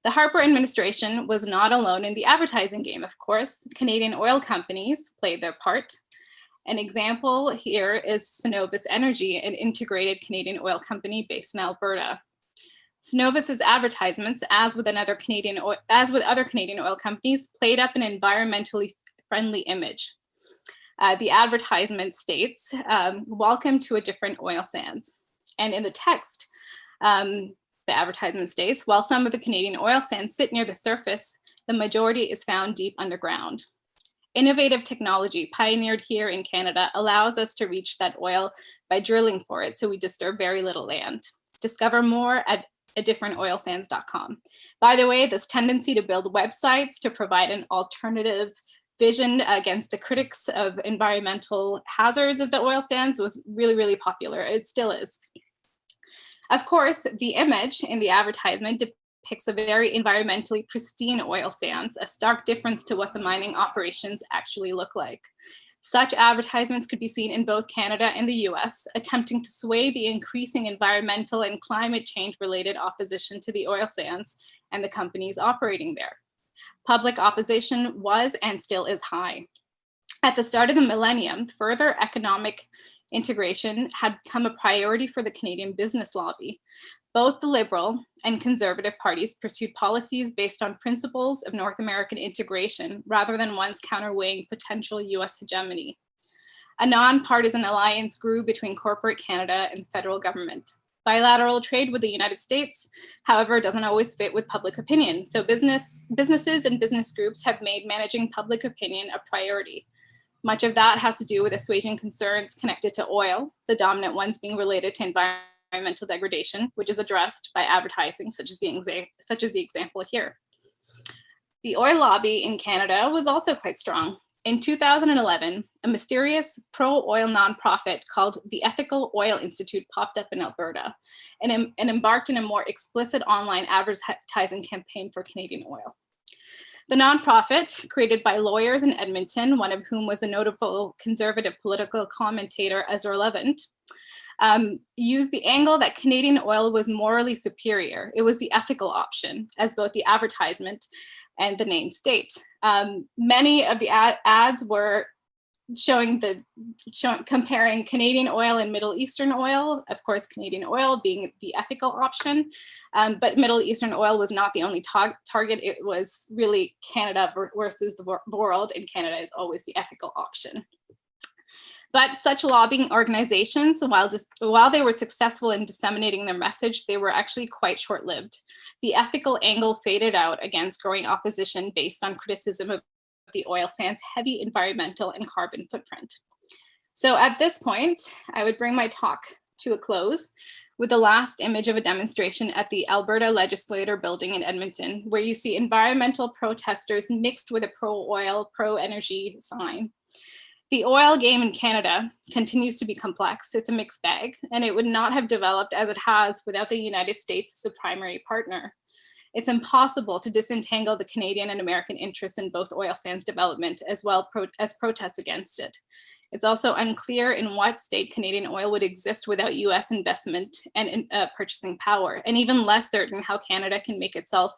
The Harper administration was not alone in the advertising game, of course. Canadian oil companies played their part. An example here is Cenovus Energy, an integrated Canadian oil company based in Alberta. Cenovus's advertisements, as with other Canadian oil companies, played up an environmentally friendly image. The advertisement states, "Welcome to a different oil sands." And in the text, the advertisement states, "While some of the Canadian oil sands sit near the surface, the majority is found deep underground." Innovative technology pioneered here in Canada allows us to reach that oil by drilling for it, so we disturb very little land. Discover more at adifferentoilsands.com. By the way, this tendency to build websites to provide an alternative vision against the critics of environmental hazards of the oil sands was really, really popular. It still is. Of course, the image in the advertisement depicts a very environmentally pristine oil sands, a stark difference to what the mining operations actually look like. Such advertisements could be seen in both Canada and the US, attempting to sway the increasing environmental and climate change related opposition to the oil sands and the companies operating there. Public opposition was and still is high. At the start of the millennium, further economic integration had become a priority for the Canadian business lobby. Both the Liberal and Conservative parties pursued policies based on principles of North American integration rather than ones counterweighing potential US hegemony. A nonpartisan alliance grew between corporate Canada and the federal government. Bilateral trade with the United States, however, doesn't always fit with public opinion. So businesses and business groups have made managing public opinion a priority. Much of that has to do with assuaging concerns connected to oil, the dominant ones being related to environmental degradation, which is addressed by advertising, such as the example here. The oil lobby in Canada was also quite strong. In 2011, a mysterious pro-oil nonprofit called the Ethical Oil Institute popped up in Alberta and embarked in a more explicit online advertising campaign for Canadian oil. The nonprofit, created by lawyers in Edmonton, one of whom was the notable conservative political commentator Ezra Levant, used the angle that Canadian oil was morally superior. It was the ethical option, as both the advertisement and the name state. Many of the ads were comparing Canadian oil and Middle Eastern oil, of course, Canadian oil being the ethical option, but Middle Eastern oil was not the only target. It was really Canada versus the world, and Canada is always the ethical option. But such lobbying organizations, while they were successful in disseminating their message, they were actually quite short-lived. The ethical angle faded out against growing opposition based on criticism of the oil sands' heavy environmental and carbon footprint. So at this point, I would bring my talk to a close with the last image of a demonstration at the Alberta Legislature Building in Edmonton, where you see environmental protesters mixed with a pro-oil, pro-energy sign. The oil game in Canada continues to be complex. It's a mixed bag, and it would not have developed as it has without the United States as a primary partner. It's impossible to disentangle the Canadian and American interests in both oil sands development as well as protests against it. It's also unclear in what state Canadian oil would exist without US investment and purchasing power, and even less certain how Canada can make itself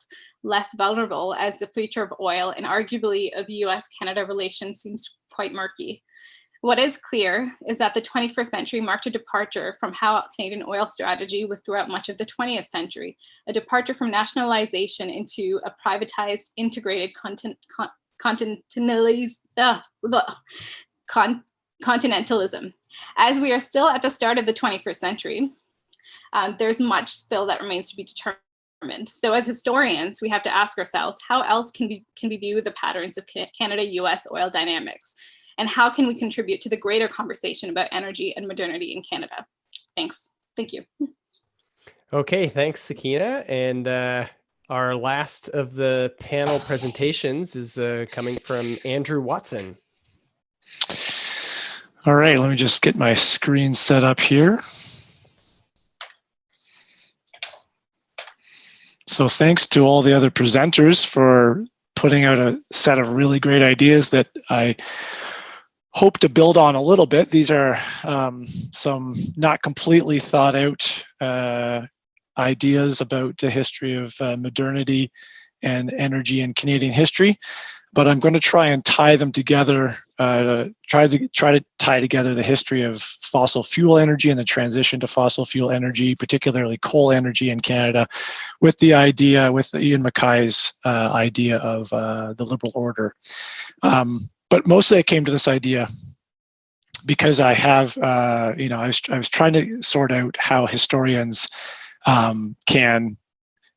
less vulnerable, as the future of oil and arguably of US-Canada relations seems quite murky. What is clear is that the 21st century marked a departure from how Canadian oil strategy was throughout much of the 20th century, a departure from nationalization into a privatized, integrated continentalism. As we are still at the start of the 21st century, there's much still that remains to be determined. So as historians, we have to ask ourselves, how else can we view the patterns of Canada-US oil dynamics? And how can we contribute to the greater conversation about energy and modernity in Canada? Thanks. Thank you. Okay, thanks, Sakina. And our last of the panel presentations is coming from Andrew Watson. All right, let me just get my screen set up here. So thanks to all the other presenters for putting out a set of really great ideas that I hope to build on a little bit. These are some not completely thought out ideas about the history of modernity and energy in Canadian history, but I'm going to try and tie them together, try to tie together the history of fossil fuel energy and the transition to fossil fuel energy, particularly coal energy in Canada, with the idea, with Ian Mackay's idea of the liberal order. But mostly I came to this idea because I have, I was trying to sort out how historians can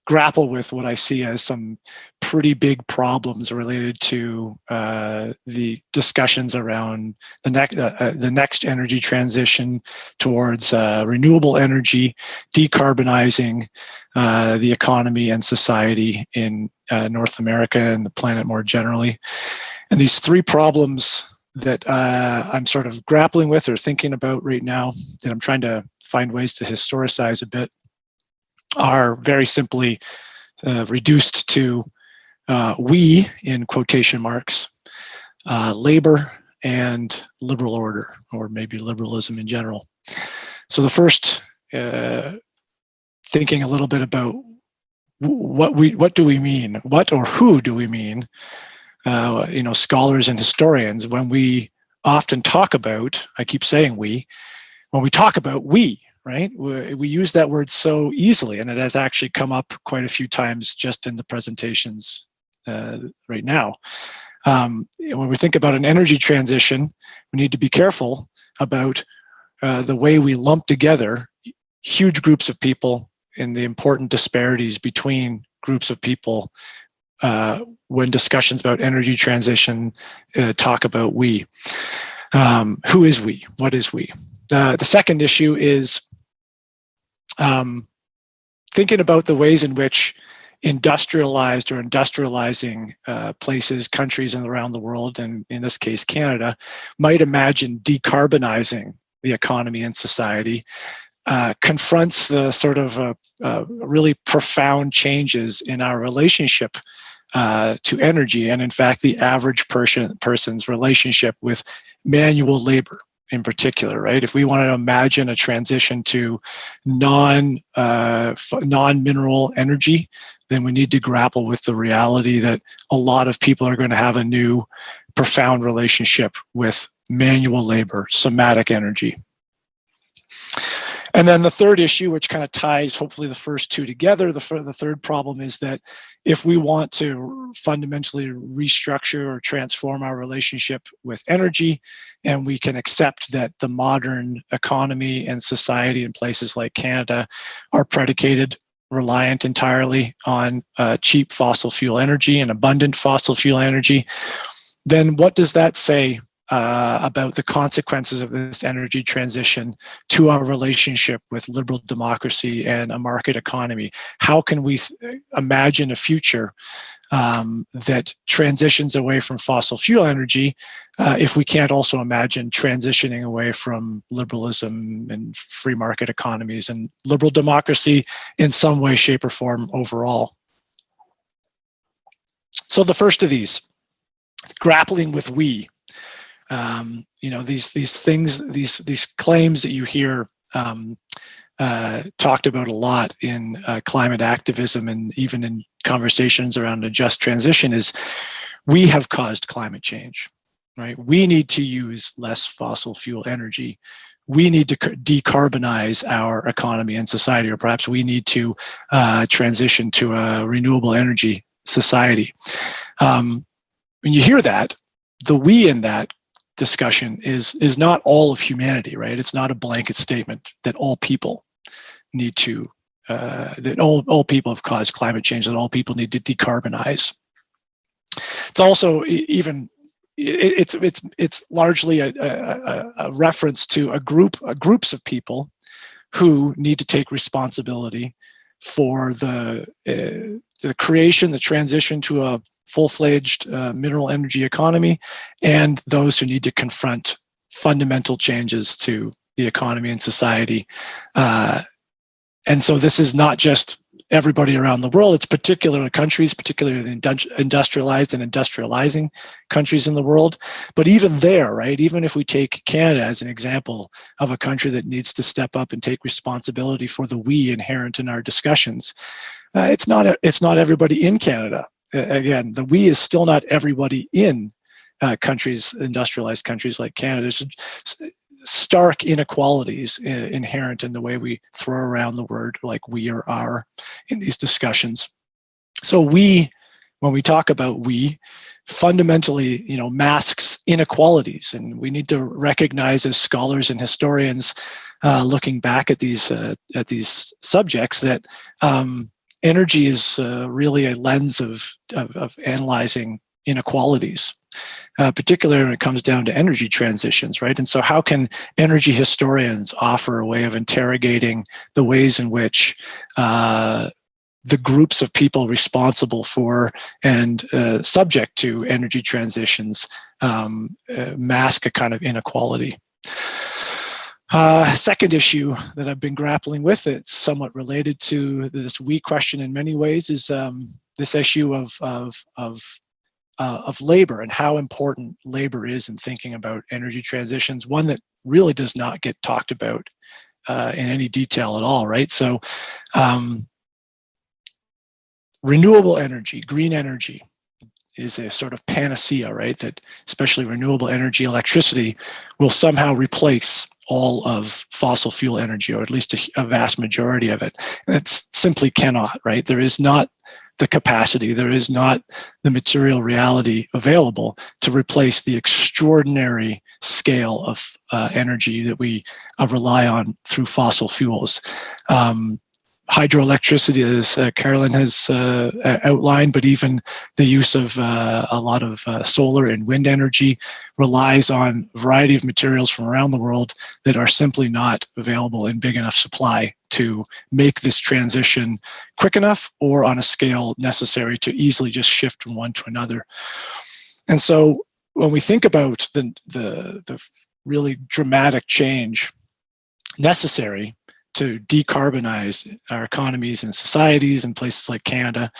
grapple with what I see as some pretty big problems related to the discussions around the next energy transition towards renewable energy, decarbonizing the economy and society in North America and the planet more generally. And these three problems that I'm sort of grappling with or thinking about right now, that I'm trying to find ways to historicize a bit, are very simply reduced to we, in quotation marks, labor and liberal order, or maybe liberalism in general. So the first, thinking a little bit about what do we mean? What or who do we mean? Scholars and historians, when we often talk about, I keep saying when we talk about we, right? We use that word so easily, and it has actually come up quite a few times just in the presentations right now. When we think about an energy transition, we need to be careful about the way we lump together huge groups of people and the important disparities between groups of people when discussions about energy transition talk about we. Who is we? What is we? The second issue is thinking about the ways in which industrialized or industrializing places, countries around the world, and in this case, Canada, might imagine decarbonizing the economy and society, confronts the sort of really profound changes in our relationship to energy, and in fact, the average person's relationship with manual labor in particular, right? If we wanted to imagine a transition to non-mineral energy, then we need to grapple with the reality that a lot of people are going to have a new profound relationship with manual labor, somatic energy. And then the third issue, which kind of ties hopefully the first two together, the third problem is that if we want to fundamentally restructure or transform our relationship with energy, and we can accept that the modern economy and society in places like Canada are predicated, reliant entirely on cheap fossil fuel energy and abundant fossil fuel energy, then what does that say about the consequences of this energy transition to our relationship with liberal democracy and a market economy? How can we imagine a future that transitions away from fossil fuel energy if we can't also imagine transitioning away from liberalism and free market economies and liberal democracy in some way, shape, or form overall? So the first of these, grappling with we. These things, these claims that you hear talked about a lot in climate activism and even in conversations around a just transition is we have caused climate change, right? We need to use less fossil fuel energy. We need to decarbonize our economy and society, or perhaps we need to transition to a renewable energy society. When you hear that, the we in that discussion is not all of humanity, right? It's not a blanket statement that all people need to, that all people have caused climate change, that all people need to decarbonize. It's also even, it's largely a reference to groups of people who need to take responsibility for the creation, the transition to a full-fledged mineral energy economy, and those who need to confront fundamental changes to the economy and society. And so this is not just everybody around the world, it's particular countries, particularly the industrialized and industrializing countries in the world. But even there, right, even if we take Canada as an example of a country that needs to step up and take responsibility for the we inherent in our discussions, it's not everybody in Canada. Again, the we is still not everybody in countries, industrialized countries like Canada. There's stark inequalities inherent in the way we throw around the word like we or our in these discussions. So we, when we talk about we, fundamentally, masks inequalities, and we need to recognize as scholars and historians looking back at these subjects that energy is really a lens of analyzing inequalities, particularly when it comes down to energy transitions, right? And so how can energy historians offer a way of interrogating the ways in which the groups of people responsible for and subject to energy transitions mask a kind of inequality? Second issue that I've been grappling with, it's somewhat related to this we question in many ways, is this issue of labor and how important labor is in thinking about energy transitions, one that really does not get talked about in any detail at all, right? So renewable energy, green energy, is a sort of panacea, right? That especially renewable energy, electricity, will somehow replace all of fossil fuel energy, or at least a vast majority of it. And it simply cannot, right? There is not the capacity, there is not the material reality available to replace the extraordinary scale of energy that we rely on through fossil fuels. hydroelectricity, as Carolyn has outlined, but even the use of a lot of solar and wind energy relies on a variety of materials from around the world that are simply not available in big enough supply to make this transition quick enough or on a scale necessary to easily just shift from one to another. And so when we think about the really dramatic change necessary to decarbonize our economies and societies in places like Canada,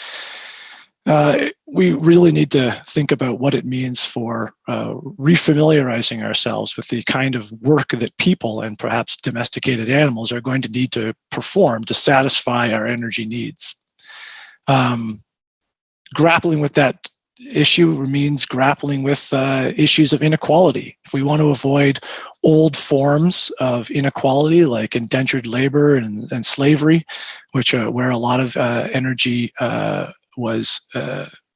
we really need to think about what it means for refamiliarizing ourselves with the kind of work that people and perhaps domesticated animals are going to need to perform to satisfy our energy needs. Grappling with that issue means grappling with issues of inequality. If we want to avoid old forms of inequality like indentured labor and slavery, which where a lot of energy was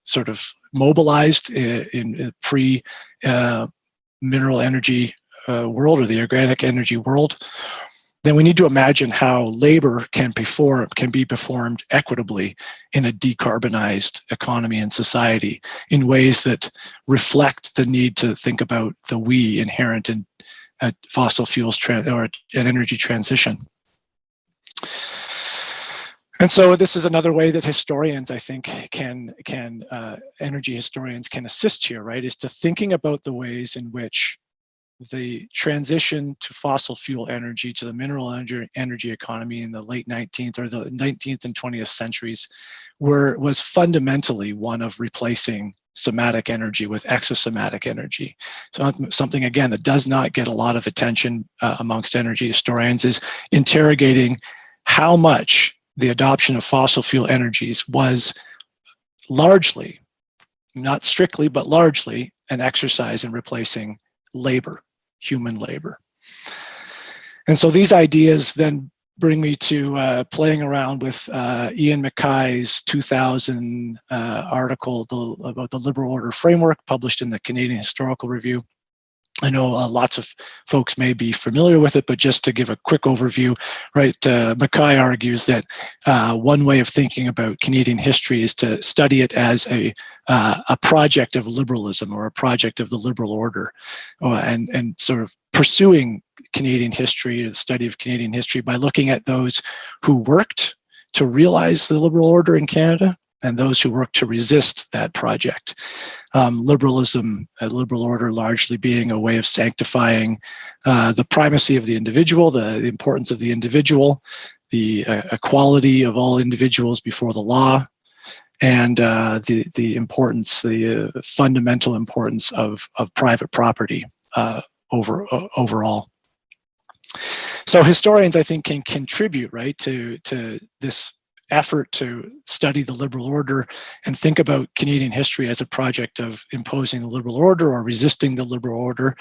sort of mobilized in pre-mineral energy world, or the organic energy world, then we need to imagine how labor can be performed equitably in a decarbonized economy and society in ways that reflect the need to think about the we inherent in fossil fuels or an energy transition. And so this is another way that historians, I think, energy historians can assist here, right? Is to thinking about the ways in which the transition to fossil fuel energy, to the mineral energy economy in the late 19th or the 19th and 20th centuries was fundamentally one of replacing somatic energy with exosomatic energy. So something, again, that does not get a lot of attention amongst energy historians is interrogating how much the adoption of fossil fuel energies was largely, not strictly, but largely, an exercise in replacing labor, human labor. And so these ideas then bring me to playing around with Ian Mackay's 2000 article about the liberal order framework, published in the Canadian Historical Review. I know lots of folks may be familiar with it, but just to give a quick overview, right? Mackay argues that one way of thinking about Canadian history is to study it as a project of liberalism or a project of the liberal order, and sort of pursuing Canadian history, the study of Canadian history, by looking at those who worked to realize the liberal order in Canada and those who worked to resist that project. Liberalism, a liberal order, largely being a way of sanctifying the primacy of the individual, the importance of the individual, the equality of all individuals before the law, and the importance, the fundamental importance of private property overall. So historians, I think, can contribute, right, to this effort to study the liberal order and think about Canadian history as a project of imposing the liberal order or resisting the liberal order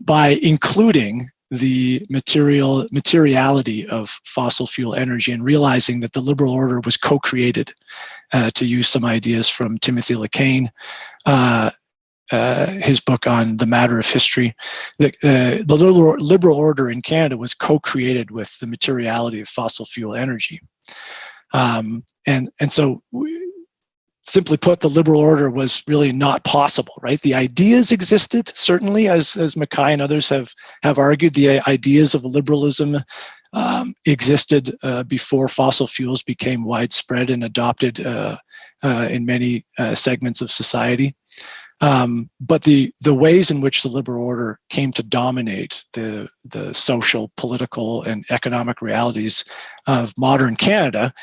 by including the materiality of fossil fuel energy and realizing that the liberal order was co-created, to use some ideas from Timothy LeCain, his book on the matter of history. The liberal order in Canada was co-created with the materiality of fossil fuel energy. And so simply put, the liberal order was really not possible, right? The ideas existed, certainly, as Mackay and others have argued. The ideas of liberalism existed before fossil fuels became widespread and adopted in many segments of society. But the ways in which the liberal order came to dominate the social, political, and economic realities of modern Canada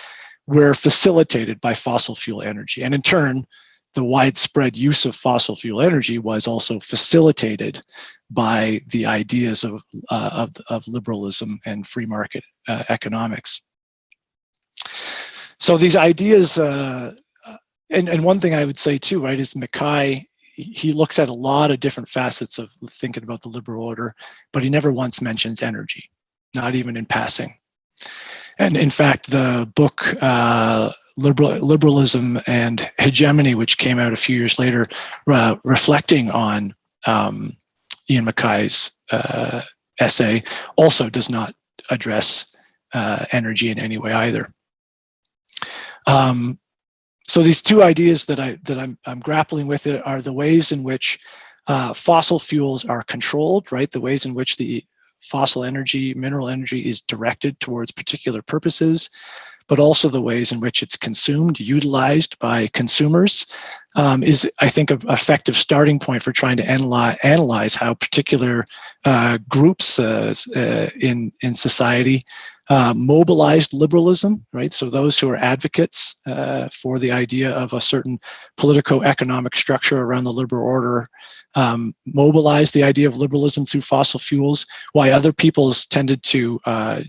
were facilitated by fossil fuel energy. And in turn, the widespread use of fossil fuel energy was also facilitated by the ideas of liberalism and free market economics. So these ideas, and one thing I would say too, right, is Mackay, he looks at a lot of different facets of thinking about the liberal order, but he never once mentions energy, not even in passing. And in fact, the book Liberalism and Hegemony, which came out a few years later, reflecting on Ian Mackay's essay, also does not address energy in any way either. So these two ideas that I'm grappling with are the ways in which fossil fuels are controlled, right? The ways in which the fossil energy, mineral energy is directed towards particular purposes, but also the ways in which it's consumed, utilized by consumers, is, I think, an effective starting point for trying to analyze how particular groups in society mobilized liberalism, right? So those who are advocates for the idea of a certain politico-economic structure around the liberal order mobilized the idea of liberalism through fossil fuels, while other peoples tended to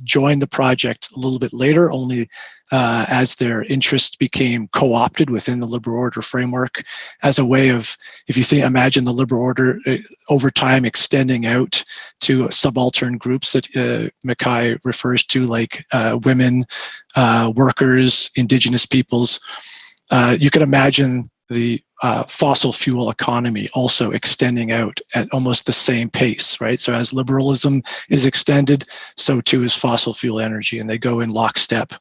join the project a little bit later, only as their interests became co-opted within the liberal order framework as a way of, if you imagine the liberal order over time extending out to subaltern groups that Mackay refers to, like women, workers, indigenous peoples. You can imagine the fossil fuel economy also extending out at almost the same pace, right? So as liberalism is extended, so too is fossil fuel energy, and they go in lockstep.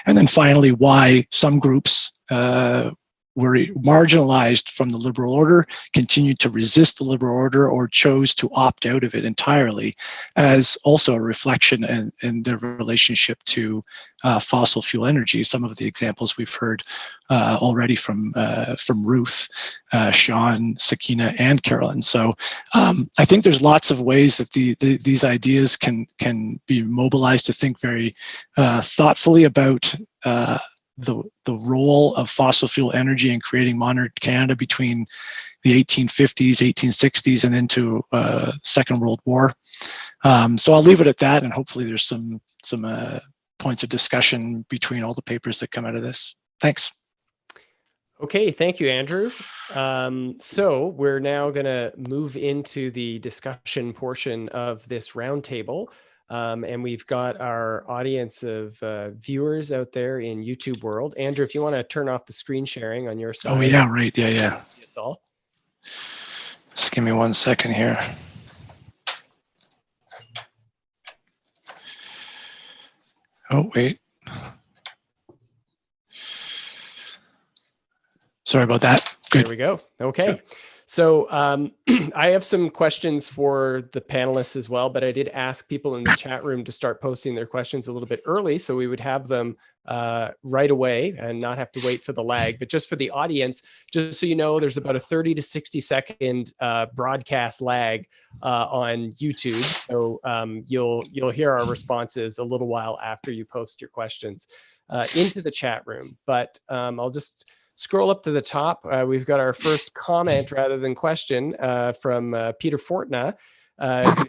And then finally, why some groups were marginalized from the liberal order, continued to resist the liberal order, or chose to opt out of it entirely, as also a reflection in their relationship to fossil fuel energy. Some of the examples we've heard already from Ruth, Sean, Sakina, and Carolyn. So I think there's lots of ways that these ideas can be mobilized to think very thoughtfully about the role of fossil fuel energy in creating modern Canada between the 1850s, 1860s, and into Second World War. So I'll leave it at that, and hopefully there's some points of discussion between all the papers that come out of this. Thanks. Okay, thank you, Andrew. So we're now going to move into the discussion portion of this roundtable. And we've got our audience of viewers out there in YouTube world. Andrew, if you want to turn off the screen sharing on your side. Oh, yeah, right. Yeah. Yes, all. Just give me 1 second here. Oh, wait. Sorry about that. Good. There we go. Okay. Yeah. So I have some questions for the panelists as well, but I did ask people in the chat room to start posting their questions a little bit early so we would have them right away and not have to wait for the lag. But just for the audience, just so you know, there's about a 30 to 60 second broadcast lag on YouTube. So you'll hear our responses a little while after you post your questions into the chat room. But I'll just scroll up to the top. We've got our first comment rather than question from Peter Fortna, who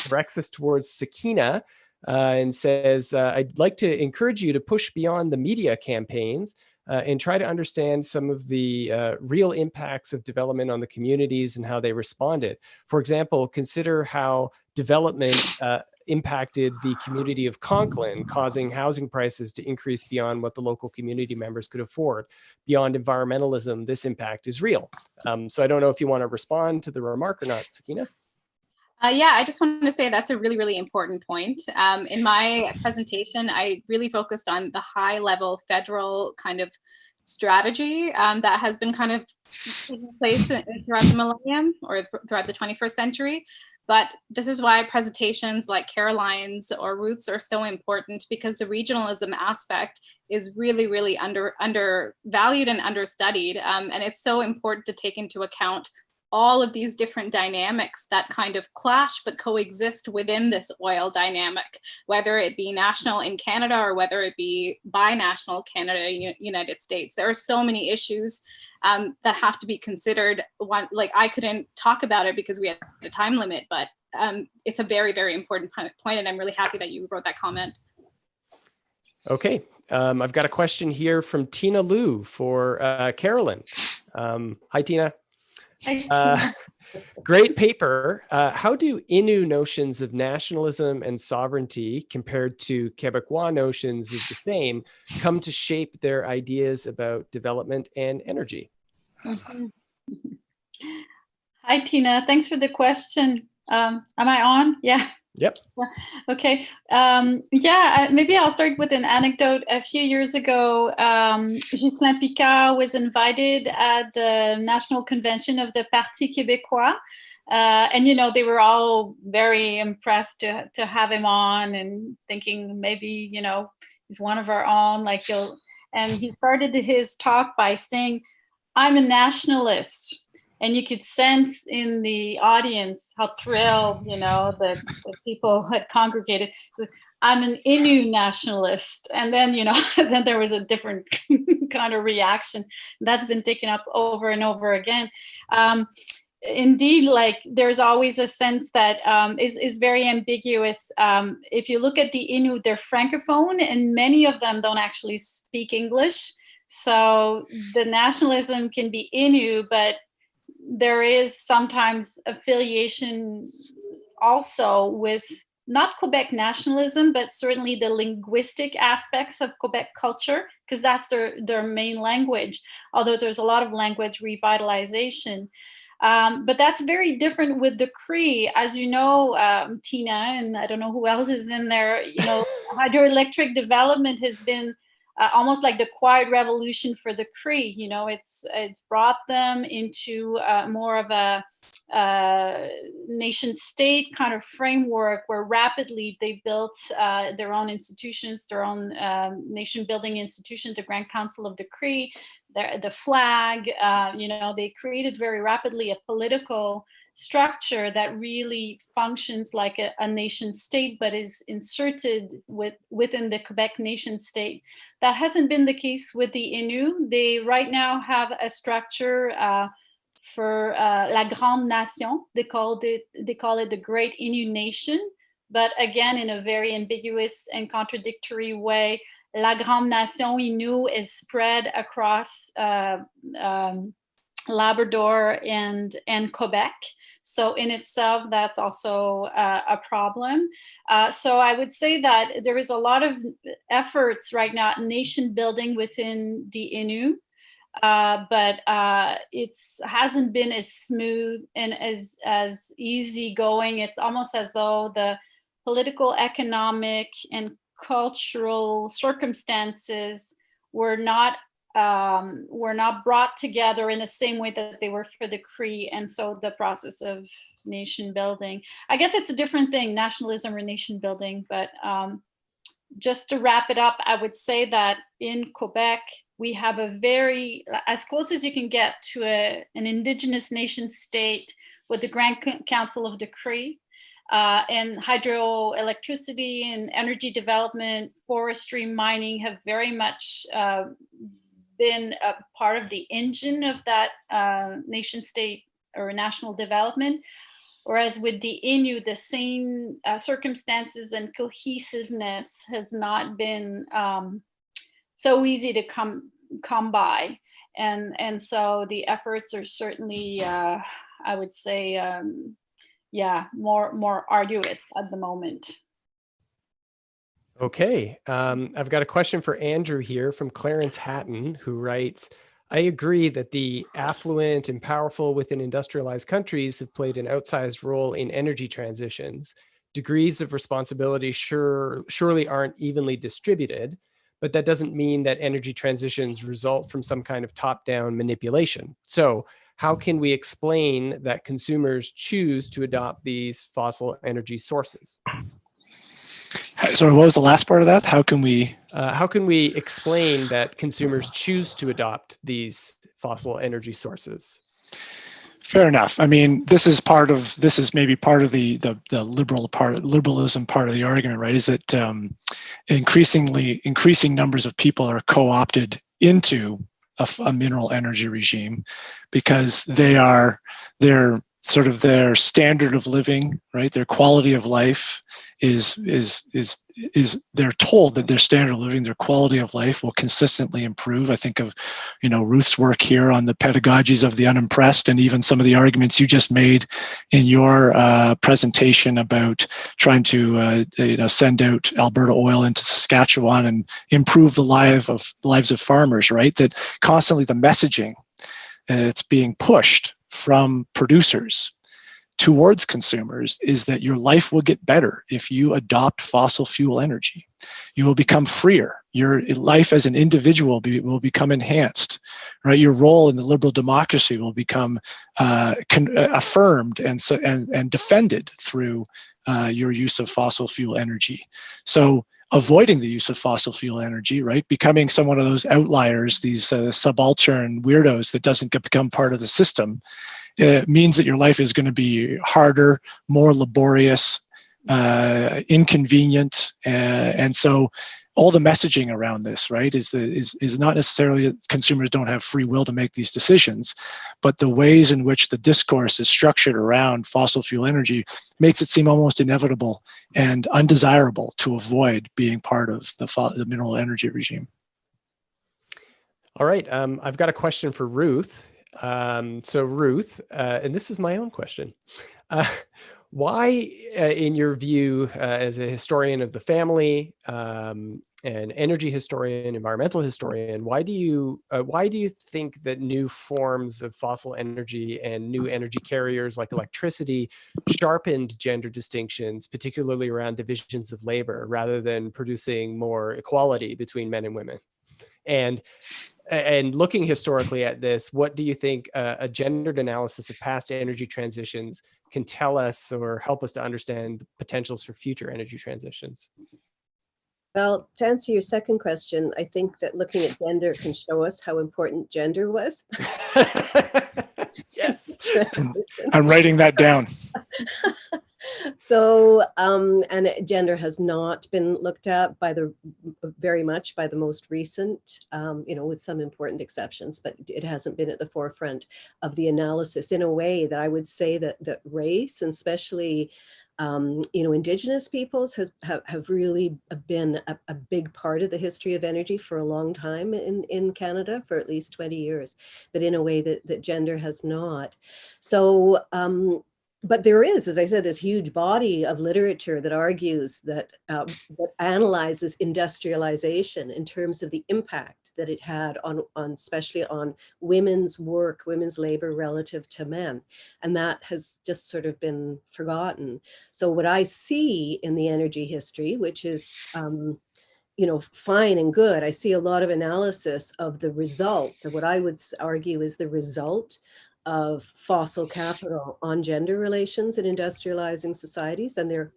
directs us towards Sakina and says, I'd like to encourage you to push beyond the media campaigns and try to understand some of the real impacts of development on the communities and how they responded. For example, consider how development impacted the community of Conklin, causing housing prices to increase beyond what the local community members could afford. Beyond environmentalism, this impact is real. So I don't know if you want to respond to the remark or not, Sakina. Yeah, I just wanted to say that's a really, really important point. In my presentation, I really focused on the high level federal kind of strategy that has been kind of taking place throughout the millennium or throughout the 21st century. But this is why presentations like Caroline's or Ruth's are so important, because the regionalism aspect is really, really undervalued and understudied. And it's so important to take into account all of these different dynamics that kind of clash but coexist within this oil dynamic, whether it be national in Canada or whether it be binational Canada, United States. There are so many issues that have to be considered. One, like I couldn't talk about it because we had a time limit, but it's a very, very important point, and I'm really happy that you wrote that comment. Okay, I've got a question here from Tina Liu for Carolyn. Hi, Tina. Great paper. How do Innu notions of nationalism and sovereignty compared to Quebecois notions of the same come to shape their ideas about development and energy? Mm-hmm. Hi, Tina. Thanks for the question. Am I on? Yeah. Yep. Okay. Maybe I'll start with an anecdote. A few years ago, Ghislain Picard was invited at the National Convention of the Parti Québécois. And, you know, they were all very impressed to have him on and thinking maybe, you know, he's one of our own, and he started his talk by saying, "I'm a nationalist." And you could sense in the audience how thrilled, you know, the people had congregated. "I'm an Innu nationalist." And then, you know, then there was a different kind of reaction. That's been taken up over and over again. Indeed, like there's always a sense that is very ambiguous. If you look at the Innu, they're francophone, and many of them don't actually speak English. So the nationalism can be Innu, but there is sometimes affiliation also with not Quebec nationalism, but certainly the linguistic aspects of Quebec culture, because that's their main language, although there's a lot of language revitalization. But that's very different with the Cree. As you know, Tina, and I don't know who else is in there, you know, hydroelectric development has been almost like the quiet revolution for the Cree. You know, it's brought them into more of a nation state kind of framework where rapidly they built their own institutions, their own nation building institution, the Grand Council of the Cree, the flag. You know, they created very rapidly a political structure that really functions like a nation state, but is inserted within the Quebec nation state. That hasn't been the case with the Innu. They right now have a structure for La Grande Nation. They call it the Great Innu Nation, but again, in a very ambiguous and contradictory way. La Grande Nation Innu is spread across Labrador and Quebec. So in itself, that's also a problem. So I would say that there is a lot of efforts right now, nation building within the Innu, but it hasn't been as smooth and as easygoing. It's almost as though the political, economic, and cultural circumstances were not brought together in the same way that they were for the Cree. And so the process of nation building, I guess it's a different thing, nationalism or nation building. But just to wrap it up, I would say that in Quebec, we have a very, as close as you can get to an Indigenous nation state with the Grand Council of the Cree. And hydroelectricity and energy development, forestry, mining have very much been a part of the engine of that nation state or national development. Whereas with the Innu, the same circumstances and cohesiveness has not been so easy to come by. And so the efforts are certainly, I would say, more arduous at the moment. Okay. I've got a question for Andrew here from Clarence Hatton, who writes, "I agree that the affluent and powerful within industrialized countries have played an outsized role in energy transitions. Degrees of responsibility surely aren't evenly distributed, but that doesn't mean that energy transitions result from some kind of top-down manipulation. So how can we explain that consumers choose to adopt these fossil energy sources?" Sorry, what was the last part of that? How can we explain that consumers choose to adopt these fossil energy sources? Fair enough. I mean, this is maybe part of the liberalism part of the argument, right? Is that increasing numbers of people are co-opted into a mineral energy regime because their standard of living, right? Their quality of life is they're told that their standard of living, their quality of life will consistently improve. I think of, Ruth's work here on the pedagogies of the unimpressed, and even some of the arguments you just made in your presentation about trying to send out Alberta oil into Saskatchewan and improve the lives of farmers, right? That constantly the messaging it's being pushed from producers towards consumers is that your life will get better if you adopt fossil fuel energy. You will become freer. Your life as an individual will become enhanced, right? Your role in the liberal democracy will become affirmed and defended through your use of fossil fuel energy. So avoiding the use of fossil fuel energy, right? Becoming one of those outliers, these subaltern weirdos that doesn't become part of the system, means that your life is going to be harder, more laborious, inconvenient, and so all the messaging around this, right, is not necessarily that consumers don't have free will to make these decisions, but the ways in which the discourse is structured around fossil fuel energy makes it seem almost inevitable and undesirable to avoid being part of the mineral energy regime. All right, I've got a question for Ruth. So Ruth, and this is my own question. Why, in your view, as a historian of the family, an energy historian, environmental historian, why do you think that new forms of fossil energy and new energy carriers like electricity sharpened gender distinctions, particularly around divisions of labor, rather than producing more equality between men and women? And looking historically at this, what do you think a gendered analysis of past energy transitions can tell us or help us to understand the potentials for future energy transitions? Well, to answer your second question, I think that looking at gender can show us how important gender was. Yes. I'm writing that down. So, and gender has not been looked at very much by the most recent, with some important exceptions, but it hasn't been at the forefront of the analysis in a way that I would say that race, and especially, Indigenous peoples have really been a big part of the history of energy for a long time in Canada, for at least 20 years, but in a way that gender has not. So, but there is, as I said, this huge body of literature that argues that analyzes industrialization in terms of the impact that it had on especially on women's work, women's labor relative to men. And that has just sort of been forgotten. So what I see in the energy history, which is fine and good, I see a lot of analysis of the results of what I would argue is the result of fossil capital on gender relations in industrializing societies, and they're,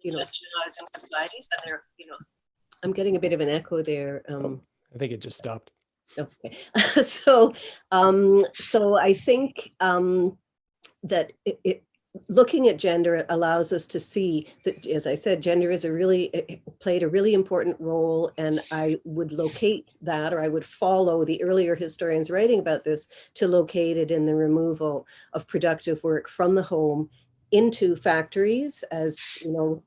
I'm getting a bit of an echo there. I think it just stopped. Okay, so I think that looking at gender allows us to see that, as I said, gender played a really important role, and I would locate that, or I would follow the earlier historians writing about this to locate it in the removal of productive work from the home into factories, as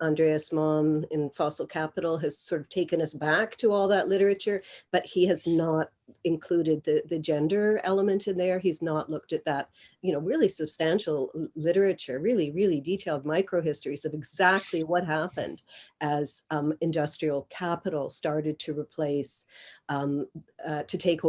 Andreas Malm in Fossil Capital has sort of taken us back to all that literature, but he has not included the gender element in there. He's not looked at that, really substantial literature, really, really detailed microhistories of exactly what happened as industrial capital started to replace, to take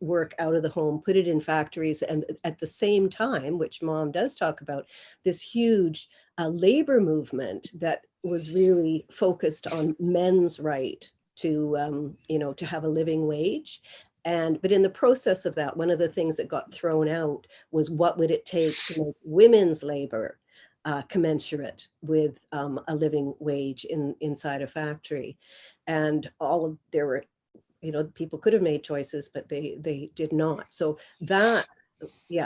work out of the home, put it in factories, and at the same time, which Mom does talk about, this huge labor movement that was really focused on men's right to to have a living wage. But in the process of that, one of the things that got thrown out was what would it take to make women's labor commensurate with a living wage inside a factory. And there were, people could have made choices, but they did not. So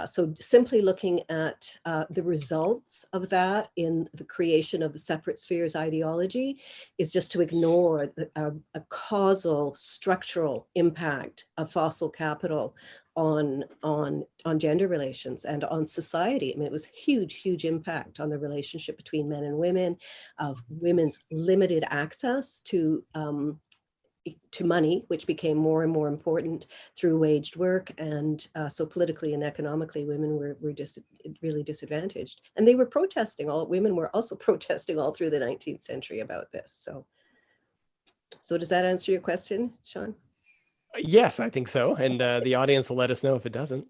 so simply looking at the results of that in the creation of the separate spheres ideology is just to ignore a causal structural impact of fossil capital on gender relations and on society. I mean, it was huge impact on the relationship between men and women, of women's limited access to money, which became more and more important through waged work. And so politically and economically, women were really disadvantaged. And they were women were also protesting all through the 19th century about this. So does that answer your question, Sean? Yes, I think so. And the audience will let us know if it doesn't.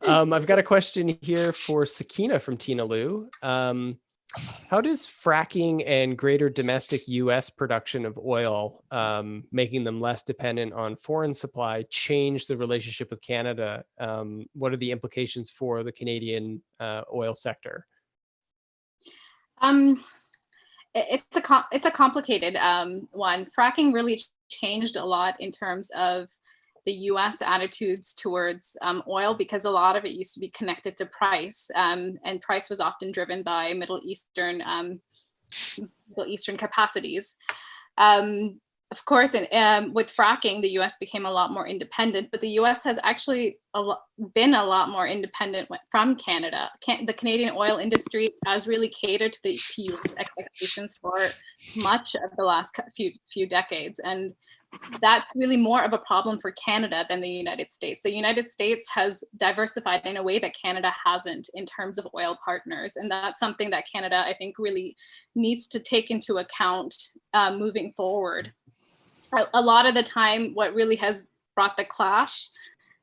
I've got a question here for Sakina from Tina Lou. How does fracking and greater domestic U.S. production of oil, making them less dependent on foreign supply, change the relationship with Canada? What are the implications for the Canadian oil sector? It's a complicated one. Fracking really changed a lot in terms of the U.S. attitudes towards oil, because a lot of it used to be connected to price, and price was often driven by Middle Eastern capacities. Of course, with fracking, the U.S. became a lot more independent, but the U.S. has actually been a lot more independent from Canada. The Canadian oil industry has really catered to the U.S. expectations for much of the last few decades, and that's really more of a problem for Canada than the United States. The United States has diversified in a way that Canada hasn't in terms of oil partners, and that's something that Canada, I think, really needs to take into account moving forward. A lot of the time, what really has brought the clash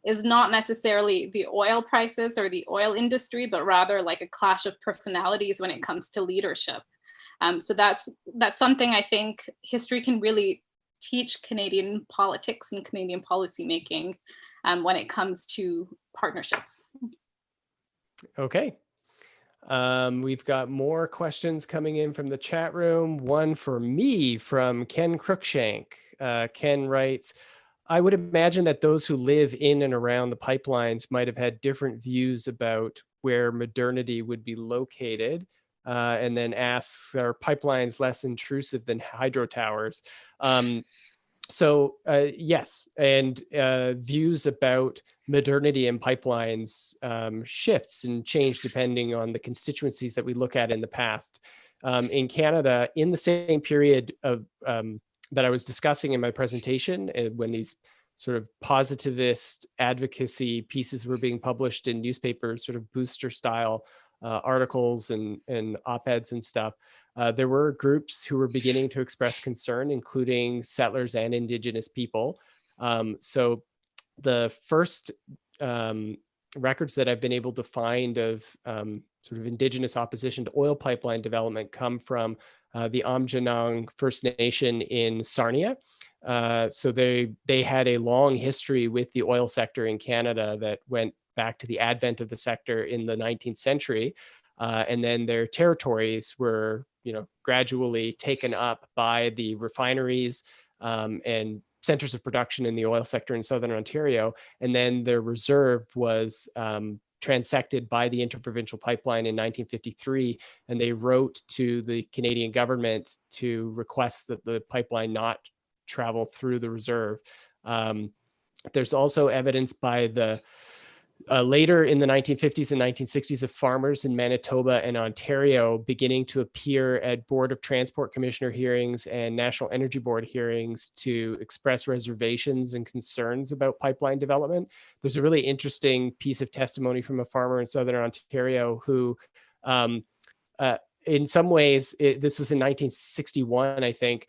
is not necessarily the oil prices or the oil industry, but rather like a clash of personalities when it comes to leadership. So that's something I think history can really teach Canadian politics and Canadian policymaking when it comes to partnerships. Okay. We've got more questions coming in from the chat room. One for me from Ken Cruikshank. Ken writes, I would imagine that those who live in and around the pipelines might have had different views about where modernity would be located, and then asks, are pipelines less intrusive than hydro towers? Yes, and views about modernity and pipelines shifts and change depending on the constituencies that we look at in the past. In Canada, in the same period of that I was discussing in my presentation, when these sort of positivist advocacy pieces were being published in newspapers, sort of booster style articles and op-eds and stuff, there were groups who were beginning to express concern, including settlers and Indigenous people. So the first records that I've been able to find of sort of Indigenous opposition to oil pipeline development come from the Aamjiwnaang First Nation in Sarnia. So they had a long history with the oil sector in Canada that went back to the advent of the sector in the 19th century. And then their territories were, gradually taken up by the refineries and centers of production in the oil sector in Southern Ontario. And then their reserve was transected by the Interprovincial Pipeline in 1953. And they wrote to the Canadian government to request that the pipeline not travel through the reserve. There's also evidence by the later in the 1950s and 1960s of farmers in Manitoba and Ontario beginning to appear at Board of Transport Commissioner hearings and National Energy Board hearings to express reservations and concerns about pipeline development. There's a really interesting piece of testimony from a farmer in Southern Ontario who, in some ways, this was in 1961, I think.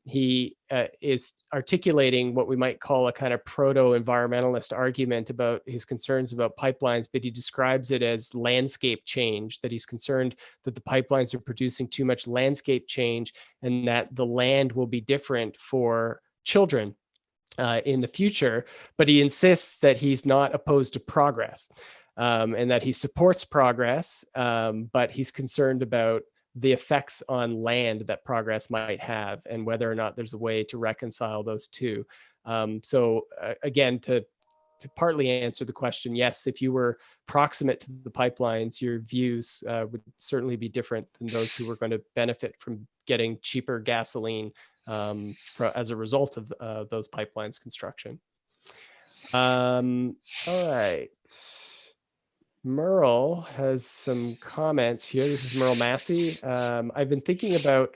He is articulating what we might call a kind of proto-environmentalist argument about his concerns about pipelines, but he describes it as landscape change, that he's concerned that the pipelines are producing too much landscape change and that the land will be different for children in the future. But he insists that he's not opposed to progress and that he supports progress, but he's concerned about the effects on land that progress might have and whether or not there's a way to reconcile those two. Again, to partly answer the question, yes, if you were proximate to the pipelines, your views would certainly be different than those who were going to benefit from getting cheaper gasoline as a result of those pipelines construction. All right. Merle has some comments here. This is Merle Massey. I've been thinking about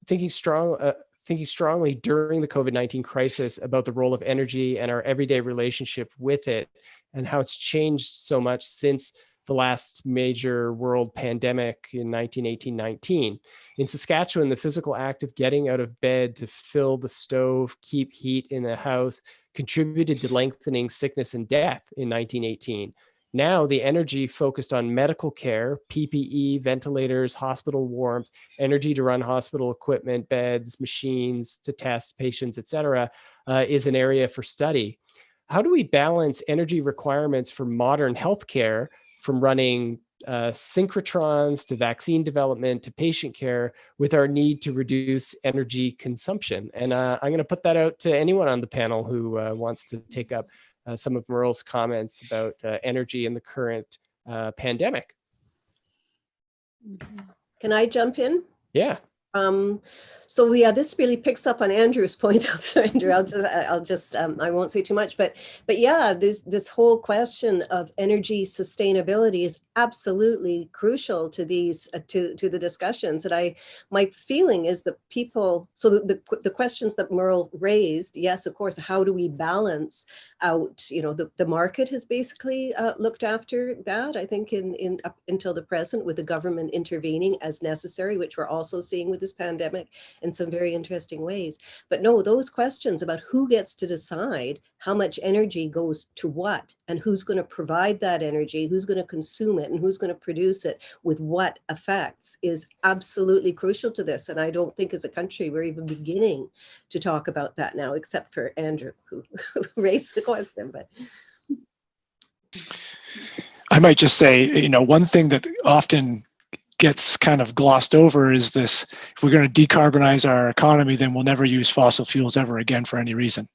thinking strongly during the COVID-19 crisis about the role of energy and our everyday relationship with it and how it's changed so much since the last major world pandemic in 1918-19. In Saskatchewan, the physical act of getting out of bed to fill the stove, keep heat in the house, contributed to lengthening sickness and death in 1918. Now the energy focused on medical care, PPE, ventilators, hospital warmth, energy to run hospital equipment, beds, machines to test patients, etc., is an area for study. How do we balance energy requirements for modern healthcare, from running synchrotrons to vaccine development to patient care, with our need to reduce energy consumption? And I'm going to put that out to anyone on the panel who wants to take up some of Merle's comments about energy in the current pandemic. Can I jump in? Yeah. So yeah, this really picks up on Andrew's point. So Andrew, I won't say too much, but yeah, this whole question of energy sustainability is absolutely crucial to these to the discussions. And my feeling is that people, so the questions that Merle raised, yes, of course, how do we balance out, the market has basically looked after that, I think, in up until the present, with the government intervening as necessary, which we're also seeing with this pandemic in some very interesting ways. But no, those questions about who gets to decide how much energy goes to what, and who's going to provide that energy, who's going to consume it, and who's going to produce it with what effects, is absolutely crucial to this. And I don't think as a country we're even beginning to talk about that now, except for Andrew, who raised the question. But I might just say, one thing that often gets kind of glossed over is this: if we're going to decarbonize our economy, then we'll never use fossil fuels ever again for any reason.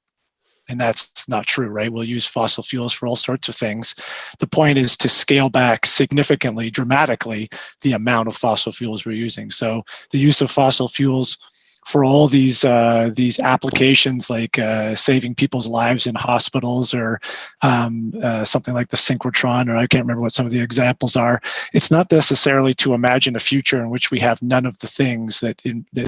And that's not true, right? We'll use fossil fuels for all sorts of things. The point is to scale back significantly, dramatically, the amount of fossil fuels we're using. So the use of fossil fuels for all these applications, like saving people's lives in hospitals, or something like the synchrotron, or I can't remember what some of the examples are. It's not necessarily to imagine a future in which we have none of the things that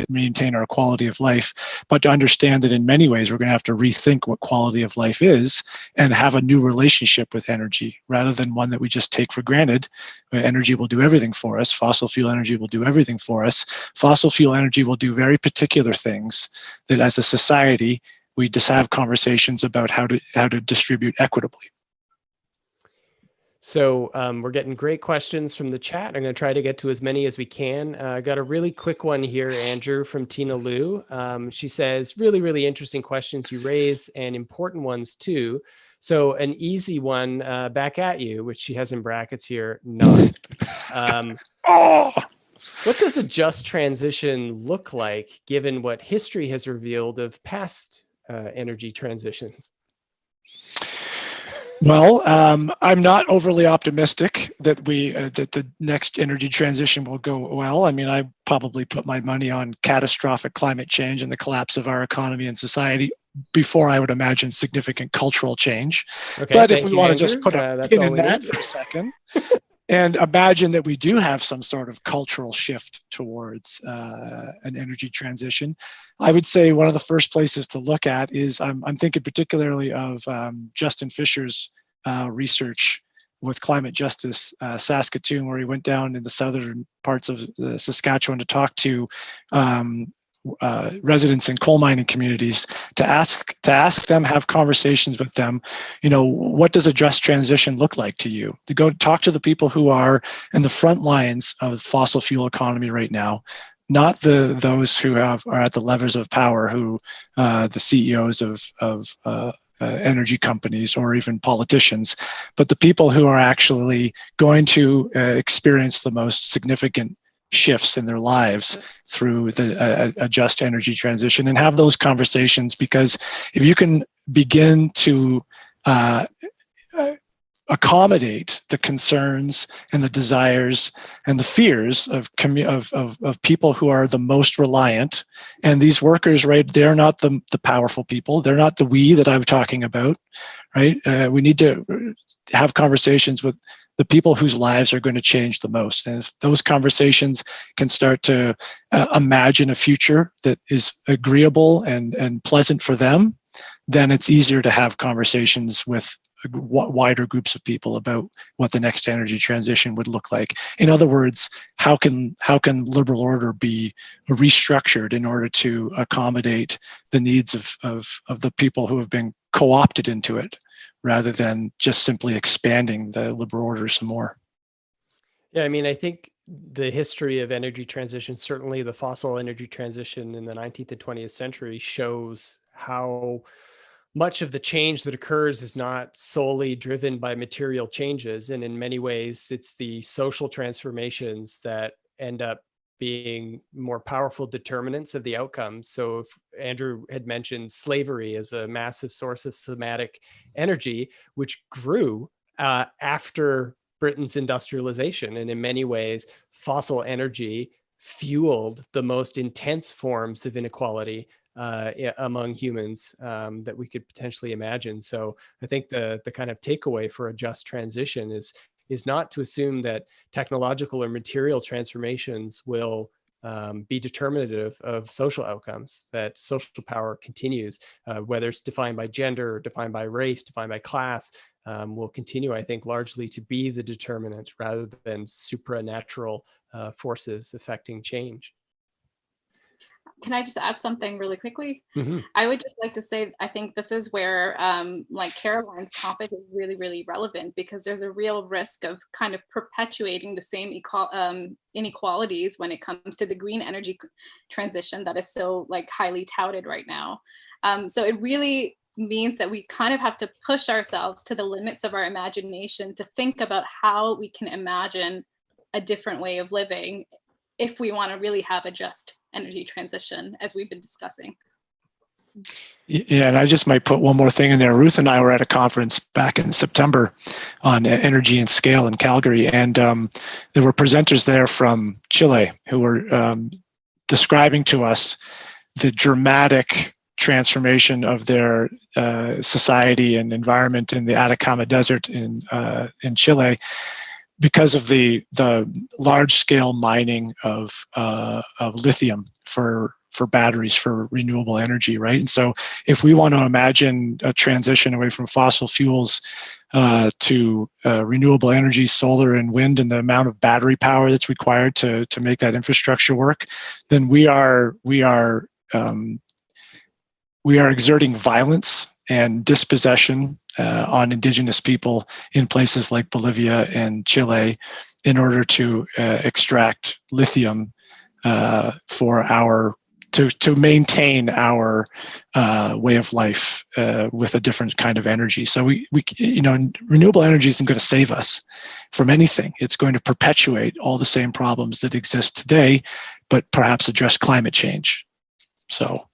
maintain our quality of life, but to understand that in many ways we're going to have to rethink what quality of life is and have a new relationship with energy, rather than one that we just take for granted. Energy will do everything for us. Fossil fuel energy will do everything for us. Fossil fuel energy will do very particular things that, as a society, we just have conversations about how to distribute equitably. So we're getting great questions from the chat. I'm going to try to get to as many as we can. I got a really quick one here, Andrew, from Tina Liu. She says, really, really interesting questions you raise, and important ones too. So an easy one back at you, which she has in brackets here, not. What does a just transition look like, given what history has revealed of past energy transitions? Well, I'm not overly optimistic that that the next energy transition will go well. I mean, I probably put my money on catastrophic climate change and the collapse of our economy and society before I would imagine significant cultural change. Okay, but if we want to Andrew. just put a pin in that for a second, and imagine that we do have some sort of cultural shift towards an energy transition, I would say one of the first places to look at is, I'm thinking particularly of Justin Fisher's research with Climate Justice Saskatoon, where he went down in the southern parts of Saskatchewan to talk to residents in coal mining communities, to ask them, have conversations with them, what does a just transition look like to you? To go talk to the people who are in the front lines of the fossil fuel economy right now, not those who are at the levers of power, who the CEOs of energy companies or even politicians, but the people who are actually going to experience the most significant shifts in their lives through a just energy transition, and have those conversations. Because if you can begin to accommodate the concerns and the desires and the fears of people who are the most reliant, and these workers, right, they're not the powerful people, they're not the we that I'm talking about, right? We need to have conversations with the people whose lives are going to change the most. And if those conversations can start to imagine a future that is agreeable and pleasant for them, then it's easier to have conversations with wider groups of people about what the next energy transition would look like. In other words, how can liberal order be restructured in order to accommodate the needs of the people who have been co-opted into it rather than just simply expanding the liberal order some more. Yeah, I mean, I think the history of energy transition, certainly the fossil energy transition in the 19th and 20th century, shows how much of the change that occurs is not solely driven by material changes. And in many ways, it's the social transformations that end up being more powerful determinants of the outcomes. So if Andrew had mentioned slavery as a massive source of somatic energy, which grew after Britain's industrialization. And in many ways, fossil energy fueled the most intense forms of inequality among humans that we could potentially imagine. So I think the kind of takeaway for a just transition is not to assume that technological or material transformations will be determinative of social outcomes, that social power continues, whether it's defined by gender, or defined by race, defined by class, will continue, I think, largely to be the determinant rather than supranatural forces affecting change. Can I just add something really quickly? Mm-hmm. I would just like to say, I think this is where like Carolyn's topic is really, really relevant, because there's a real risk of kind of perpetuating the same inequalities when it comes to the green energy transition that is so like highly touted right now. So it really means that we kind of have to push ourselves to the limits of our imagination to think about how we can imagine a different way of living if we want to really have a just energy transition, as we've been discussing. Yeah, and I just might put one more thing in there. Ruth and I were at a conference back in September on energy and scale in Calgary, and there were presenters there from Chile who were describing to us the dramatic transformation of their society and environment in the Atacama Desert in Chile, because of the large-scale mining of lithium for batteries for renewable energy, right? And so, if we want to imagine a transition away from fossil fuels to renewable energy, solar and wind, and the amount of battery power that's required to make that infrastructure work, then we are exerting violence and dispossession on Indigenous people in places like Bolivia and Chile in order to extract lithium to maintain our way of life with a different kind of energy. So we renewable energy isn't going to save us from anything. It's going to perpetuate all the same problems that exist today, but perhaps address climate change. So.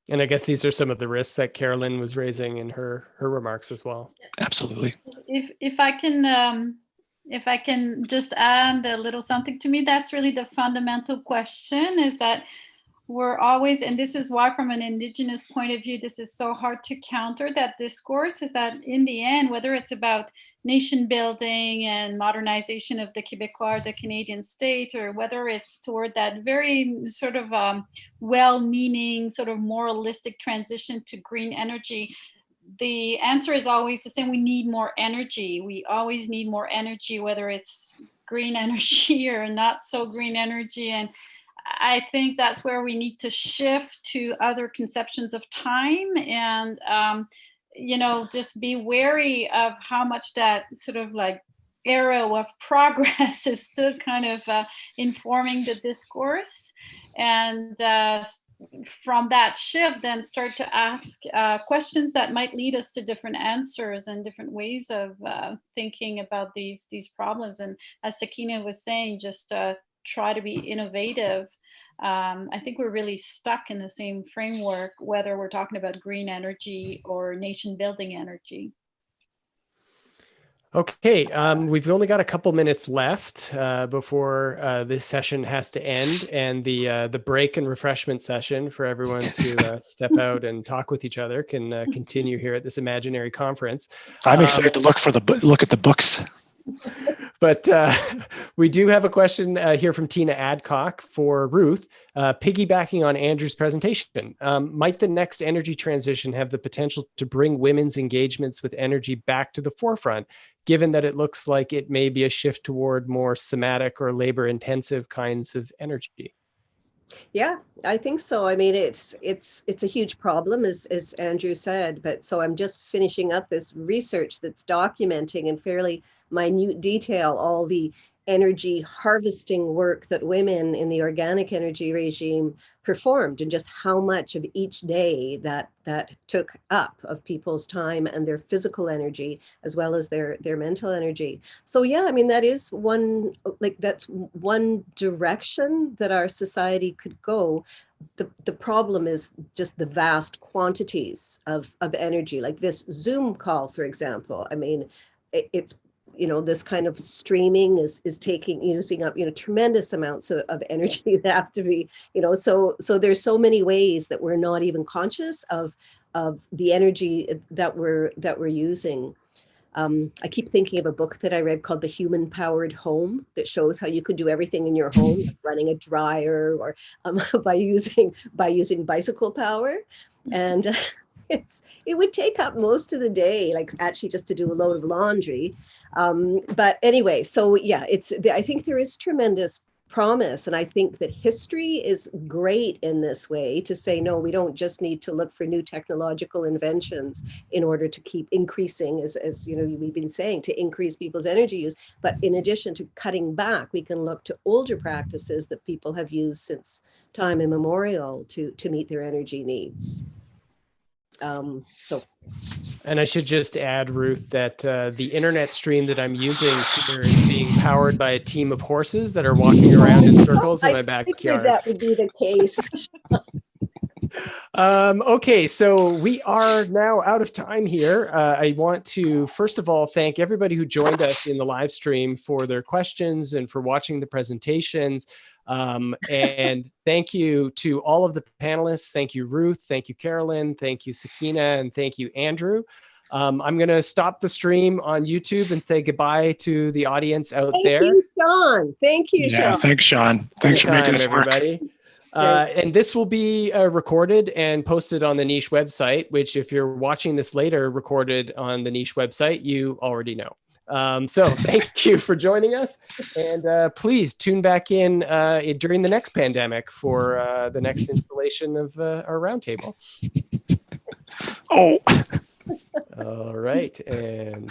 And I guess these are some of the risks that Carolyn was raising in her remarks as well. Absolutely. If I can just add a little something, to me, that's really the fundamental question, is that we're always, and this is why from an Indigenous point of view, this is so hard to counter that discourse, is that in the end, whether it's about nation building and modernization of the Quebecois, the Canadian state, or whether it's toward that very sort of well-meaning, sort of moralistic transition to green energy, the answer is always the same. We need more energy. We always need more energy, whether it's green energy or not so green energy. And I think that's where we need to shift to other conceptions of time and, just be wary of how much that sort of like arrow of progress is still kind of informing the discourse. And from that shift, then start to ask questions that might lead us to different answers and different ways of thinking about these problems. And as Sakina was saying, just try to be innovative. I think we're really stuck in the same framework, whether we're talking about green energy or nation building energy. Okay, we've only got a couple minutes left before this session has to end, and the break and refreshment session for everyone to step out and talk with each other can continue here at this imaginary conference. I'm excited to look at the books. But we do have a question here from Tina Adcock for Ruth, piggybacking on Andrew's presentation. Might the next energy transition have the potential to bring women's engagements with energy back to the forefront, given that it looks like it may be a shift toward more somatic or labor-intensive kinds of energy? Yeah, I think so. I mean, it's a huge problem, as Andrew said. But so I'm just finishing up this research that's documenting in fairly minute detail all the energy harvesting work that women in the organic energy regime performed, and just how much of each day that took up of people's time and their physical energy as well as their mental energy. So yeah, I mean, that is one, like that's one direction that our society could go. The problem is just the vast quantities of energy, like this Zoom call, for example. I mean, it's, this kind of streaming is taking, using up, tremendous amounts of energy that have to be, so there's so many ways that we're not even conscious of the energy that we're using. I keep thinking of a book that I read called The Human Powered Home, that shows how you could do everything in your home, like running a dryer, or by using bicycle power. And it would take up most of the day, like actually just to do a load of laundry. But anyway, so yeah, I think there is tremendous promise. And I think that history is great in this way to say, no, we don't just need to look for new technological inventions in order to keep increasing, as we've been saying, to increase people's energy use. But in addition to cutting back, we can look to older practices that people have used since time immemorial to meet their energy needs. And I should just add, Ruth, that the internet stream that I'm using here is being powered by a team of horses that are walking around in circles in my backyard. That would be the case. Okay, so we are now out of time here. I want to, first of all, thank everybody who joined us in the live stream for their questions and for watching the presentations. And thank you to all of the panelists. Thank you, Ruth. Thank you, Carolyn. Thank you, Sakina. And thank you, Andrew. I'm going to stop the stream on YouTube and say goodbye to the audience out there. Thank you, Sean. Thank you, Sean. Thanks, Sean. Thanks for making this work. Everybody. And this will be recorded and posted on the Niche website, which if you're watching this later recorded on the Niche website, you already know. So thank you for joining us, and please tune back in during the next pandemic for the next installation of our roundtable. Oh. All right. And